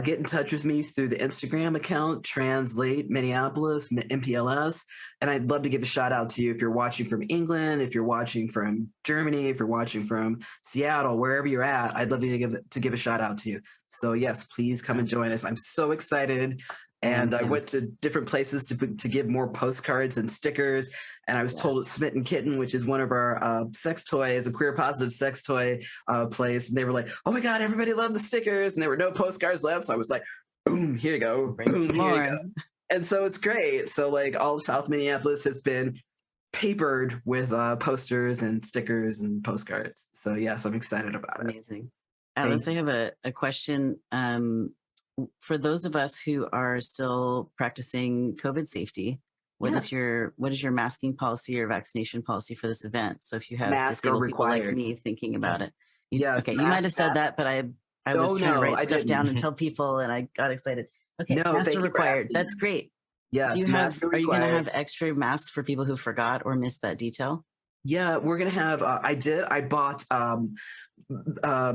get in touch with me through the Instagram account, Translate Minneapolis, MPLS. And I'd love to give a shout out to you if you're watching from England, if you're watching from Germany, if you're watching from Seattle, wherever you're at, I'd love to give a shout out to you. So yes, please come and join us. I'm so excited. And I went to different places to give more postcards and stickers. And I was told at Smitten Kitten, which is one of our sex toys, a queer positive sex toy place. And they were like, oh my God, everybody loved the stickers. And there were no postcards left. So I was like, boom, here you go. Boom, here you go. And so it's great. So like all of South Minneapolis has been papered with posters and stickers and postcards. So yes, I'm excited about it. Amazing. Alice, I have a question. For those of us who are still practicing COVID safety, what is your masking policy or vaccination policy for this event? So if you have disabled people like me thinking about it, you might have said that, but I was trying to write stuff down and tell people, and I got excited. Okay, mask required. That's great. Yes. Are you going to have extra masks for people who forgot or missed that detail? Yeah, we're gonna have. I bought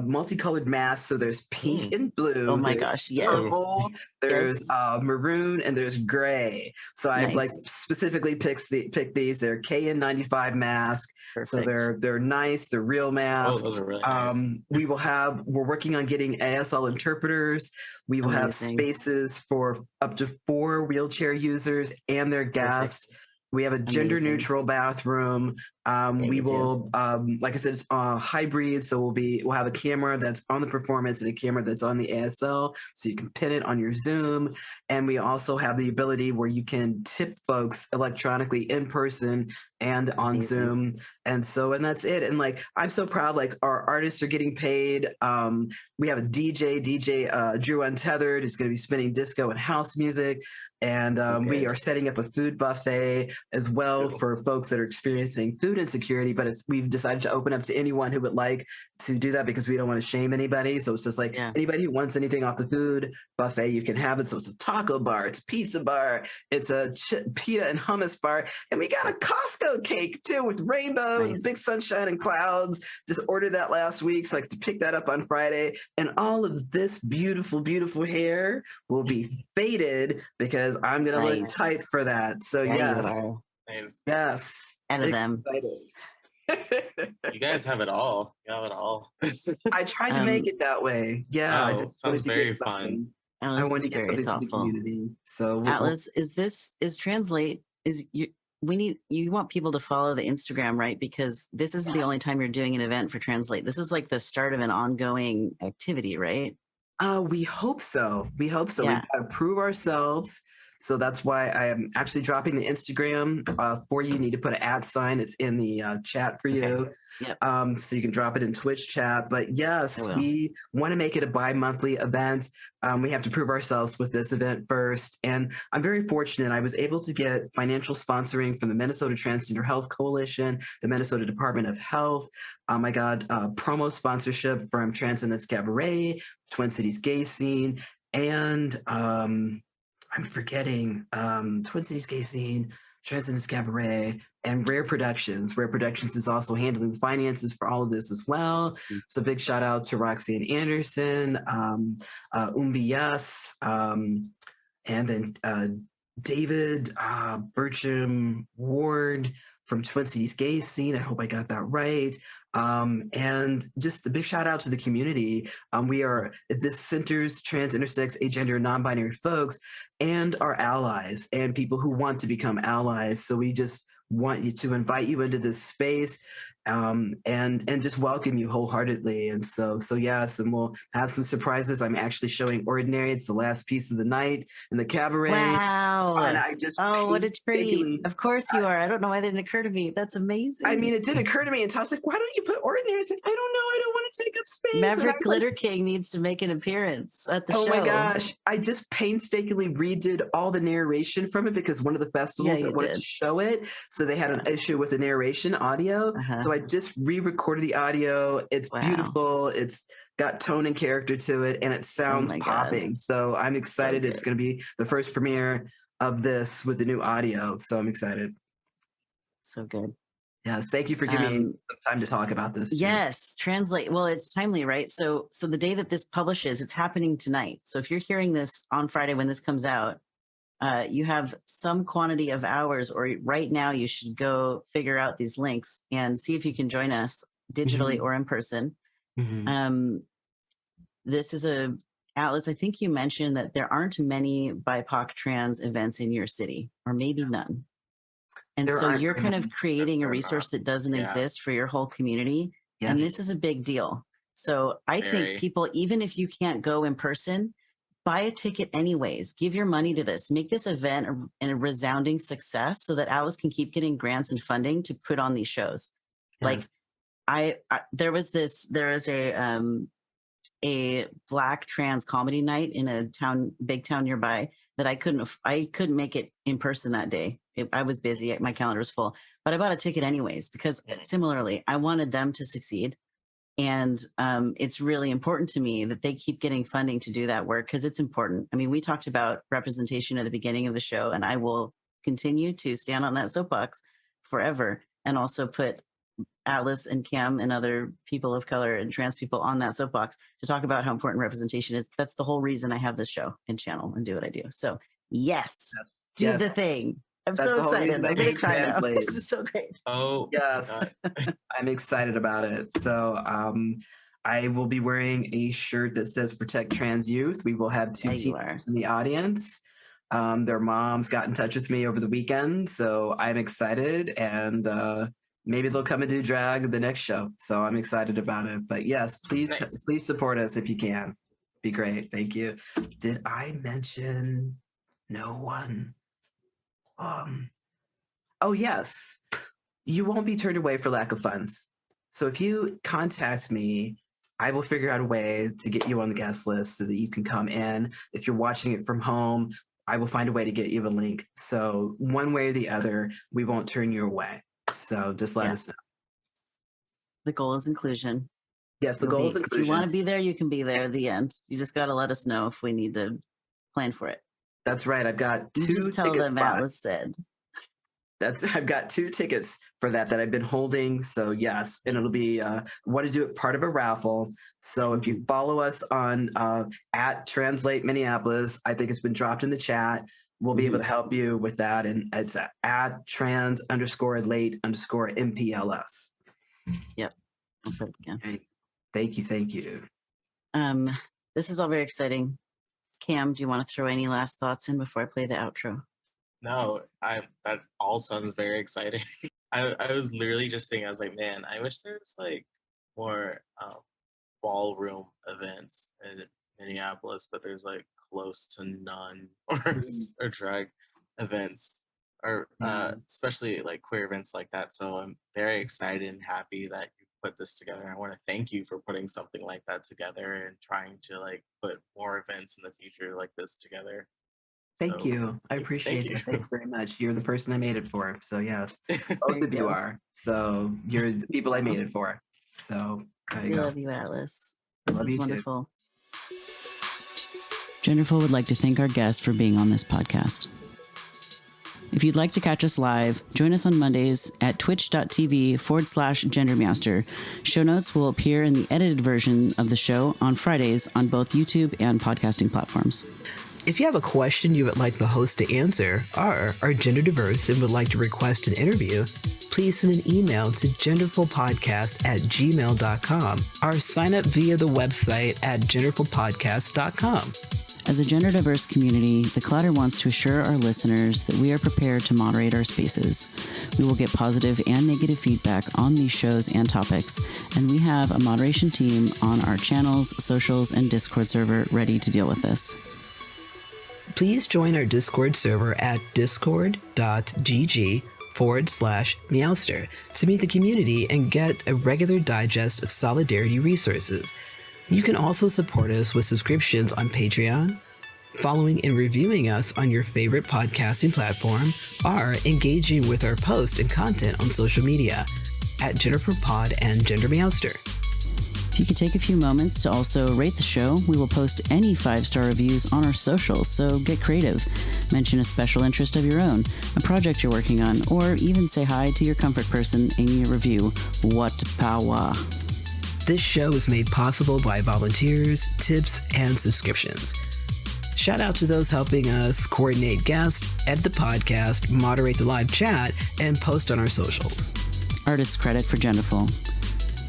multicolored masks. So there's pink and blue. Oh my there's gosh, yes. purple. There's Yes. maroon, and there's gray. So I like Nice. specifically picked these. They're KN95 masks. So Perfect. they're nice. They're real Oh, masks. those are really nice. We're working on getting ASL interpreters. We will have Amazing. spaces for up to 4 wheelchair users and their guests. We have a gender Amazing. neutral bathroom. We you do. will, like I said, it's hybrid. So we'll have a camera that's on the performance and a camera that's on the ASL. So you can pin it on your Zoom. And we also have the ability where you can tip folks electronically in person and on Amazing. Zoom. And that's it. And like, I'm so proud, like our artists are getting paid. We have a DJ Drew Untethered is going to be spinning disco and house music. And we are setting up a food buffet as well for folks that are experiencing food insecurity. But we've decided to open up to anyone who would like to do that because we don't want to shame anybody. So it's just like anybody who wants anything off the food buffet, you can have it. So it's a taco bar, it's a pizza bar, it's a pita and hummus bar. And we got a Costco cake too with rainbow and big sunshine and clouds. Just ordered that last week. So I to pick that up on Friday. And all of this beautiful, beautiful hair will be faded because I'm going to look tight for that. So yes. Nice. Yes. Out of them. You guys have it all. You have it all. I tried to make it that way. Yeah. I just sounds very fun. Atlas, I wanted to get something to the community. So Atlas, is Translate, you want people to follow the Instagram, right? Because this isn't the only time you're doing an event for Translate. This is like the start of an ongoing activity, right? We hope so. We hope so. Yeah. We've got to prove ourselves. So that's why I am actually dropping the Instagram for you. You need to put an @ sign. It's in the chat for you. Yep. So you can drop it in Twitch chat. But yes, we want to make it a bi-monthly event. We have to prove ourselves with this event first. And I'm very fortunate. I was able to get financial sponsoring from the Minnesota Transgender Health Coalition, the Minnesota Department of Health. I got promo sponsorship from Transcendence Cabaret, Twin Cities Gay Scene, and I'm forgetting Twin Cities Gay Scene, Transcendence Cabaret, and Rare Productions. Rare Productions is also handling the finances for all of this as well. So big shout out to Roxanne Anderson, Yes, and then David Bircham Ward from Twin Cities Gay Scene. I hope I got that right. And just the big shout out to the community. This centers trans, intersex, agender, non-binary folks and our allies and people who want to become allies. So we just want you to invite you into this space and just welcome you wholeheartedly. And so yes, and we'll have some surprises. I'm actually showing Ordinary. It's the last piece of the night in the cabaret. Wow. And I just what a treat. Of course you are. I don't know why that didn't occur to me. That's amazing. I mean, it did occur to me, and I was like, why don't you put Ordinary? I was like, I don't know. I don't want to take up space. Maverick Glitter King needs to make an appearance at the show. Oh my gosh. I just painstakingly redid all the narration from it because one of the festivals that wanted to show it. So they had an issue with the narration audio. So I just re-recorded the audio. It's beautiful. It's got tone and character to it, and it sounds popping. So I'm excited. It's going to be the first premiere of this with the new audio. So I'm excited. So good. Yes, thank you for giving me some time to talk about this. Yes, Translate. Well, it's timely, right? So the day that this publishes, it's happening tonight. So if you're hearing this on Friday when this comes out, you have some quantity of hours, or right now you should go figure out these links and see if you can join us digitally or in person. This is Atlas, I think you mentioned that there aren't many BIPOC trans events in your city, or maybe none. And so you're kind of creating a resource that doesn't exist for your whole community. Yes. And this is a big deal. So I think people, even if you can't go in person, buy a ticket anyways, give your money to this, make this event a resounding success so that Atlas can keep getting grants and funding to put on these shows. Yes. Like there is a Black trans comedy night in a big town nearby that I couldn't make it in person that day. I was busy, my calendar was full, but I bought a ticket anyways, because similarly, I wanted them to succeed. And it's really important to me that they keep getting funding to do that work, because it's important. I mean, we talked about representation at the beginning of the show, and I will continue to stand on that soapbox forever and also put Atlas and Kam and other people of color and trans people on that soapbox to talk about how important representation is. That's the whole reason I have this show and channel and do what I do. So yes, do the thing. I'm so excited. I'm going to cry now. This is so great. Oh, yes. I'm excited about it. So I will be wearing a shirt that says Protect Trans Youth. We will have 2 teachers in the audience. Their moms got in touch with me over the weekend. So I'm excited. And maybe they'll come and do drag the next show. So I'm excited about it. But yes, please support us if you can. Be great. Thank you. Did I mention no one? Oh, yes. You won't be turned away for lack of funds. So if you contact me, I will figure out a way to get you on the guest list so that you can come in. If you're watching it from home, I will find a way to get you a link. So one way or the other, we won't turn you away. So just let us know. The goal is inclusion. Yes, the goal is inclusion. If you want to be there, you can be there at the end. You just got to let us know if we need to plan for it. That's right. I've got 2 just tell ticket them spots. Atlas said. I've got 2 tickets for that I've been holding. So yes, and it'll be want to do it part of a raffle. So if you follow us on at Translate Minneapolis, I think it's been dropped in the chat. We'll be able to help you with that. And it's at trans_late_MPLS. Yep. I'll put it again. Okay. Thank you. This is all very exciting. Kam, do you want to throw any last thoughts in before I play the outro? No, that all sounds very exciting. I was literally just thinking, I was like, man, I wish there was like more ballroom events in Minneapolis, but there's like close to none or drag events or especially like queer events like that. So I'm very excited and happy that you put this together. I want to thank you for putting something like that together and trying to like put more events in the future like this together. Thank you. I appreciate it. Thank you very much. You're the person I made it for. So yeah, both of you are. So you're the people I made it for. So there you go. I love you, Atlas. This is wonderful. Too. Genderful would like to thank our guest for being on this podcast. If you'd like to catch us live, join us on Mondays at twitch.tv/GenderMeowster. Show notes will appear in the edited version of the show on Fridays on both YouTube and podcasting platforms. If you have a question you would like the host to answer or are gender diverse and would like to request an interview, please send an email to genderfulpodcast@gmail.com or sign up via the website at genderfulpodcast.com. As a gender diverse community, the Clatter wants to assure our listeners that we are prepared to moderate our spaces. We will get positive and negative feedback on these shows and topics, and we have a moderation team on our channels, socials, and Discord server ready to deal with this. Please join our Discord server at discord.gg/Meowster to meet the community and get a regular digest of solidarity resources. You can also support us with subscriptions on Patreon, following and reviewing us on your favorite podcasting platform, or engaging with our posts and content on social media at GenderfulPod and GenderMeowster. If you could take a few moments to also rate the show, we will post any 5-star reviews on our socials, so get creative. Mention a special interest of your own, a project you're working on, or even say hi to your comfort person in your review. What power! This show is made possible by volunteers, tips, and subscriptions. Shout out to those helping us coordinate guests, edit the podcast, moderate the live chat, and post on our socials. Artist credit for Genderful.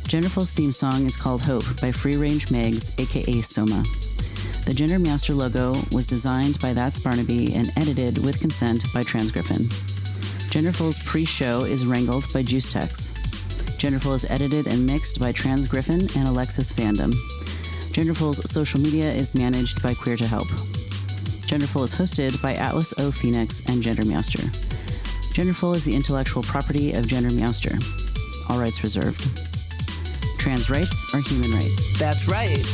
Genderful's theme song is called Hope by Free Range Megs, aka Soma. The GenderMeowster logo was designed by That's Barnaby and edited with consent by Transgriffin. Genderful's pre-show is wrangled by JuiceTex. Genderful is edited and mixed by Transgriffin and Alexis Fandom. Genderful's social media is managed by Queer to Help. Genderful is hosted by Atlas O Phoenix and GenderMeowster. Genderful is the intellectual property of GenderMeowster. All rights reserved. Trans rights are human rights. That's right.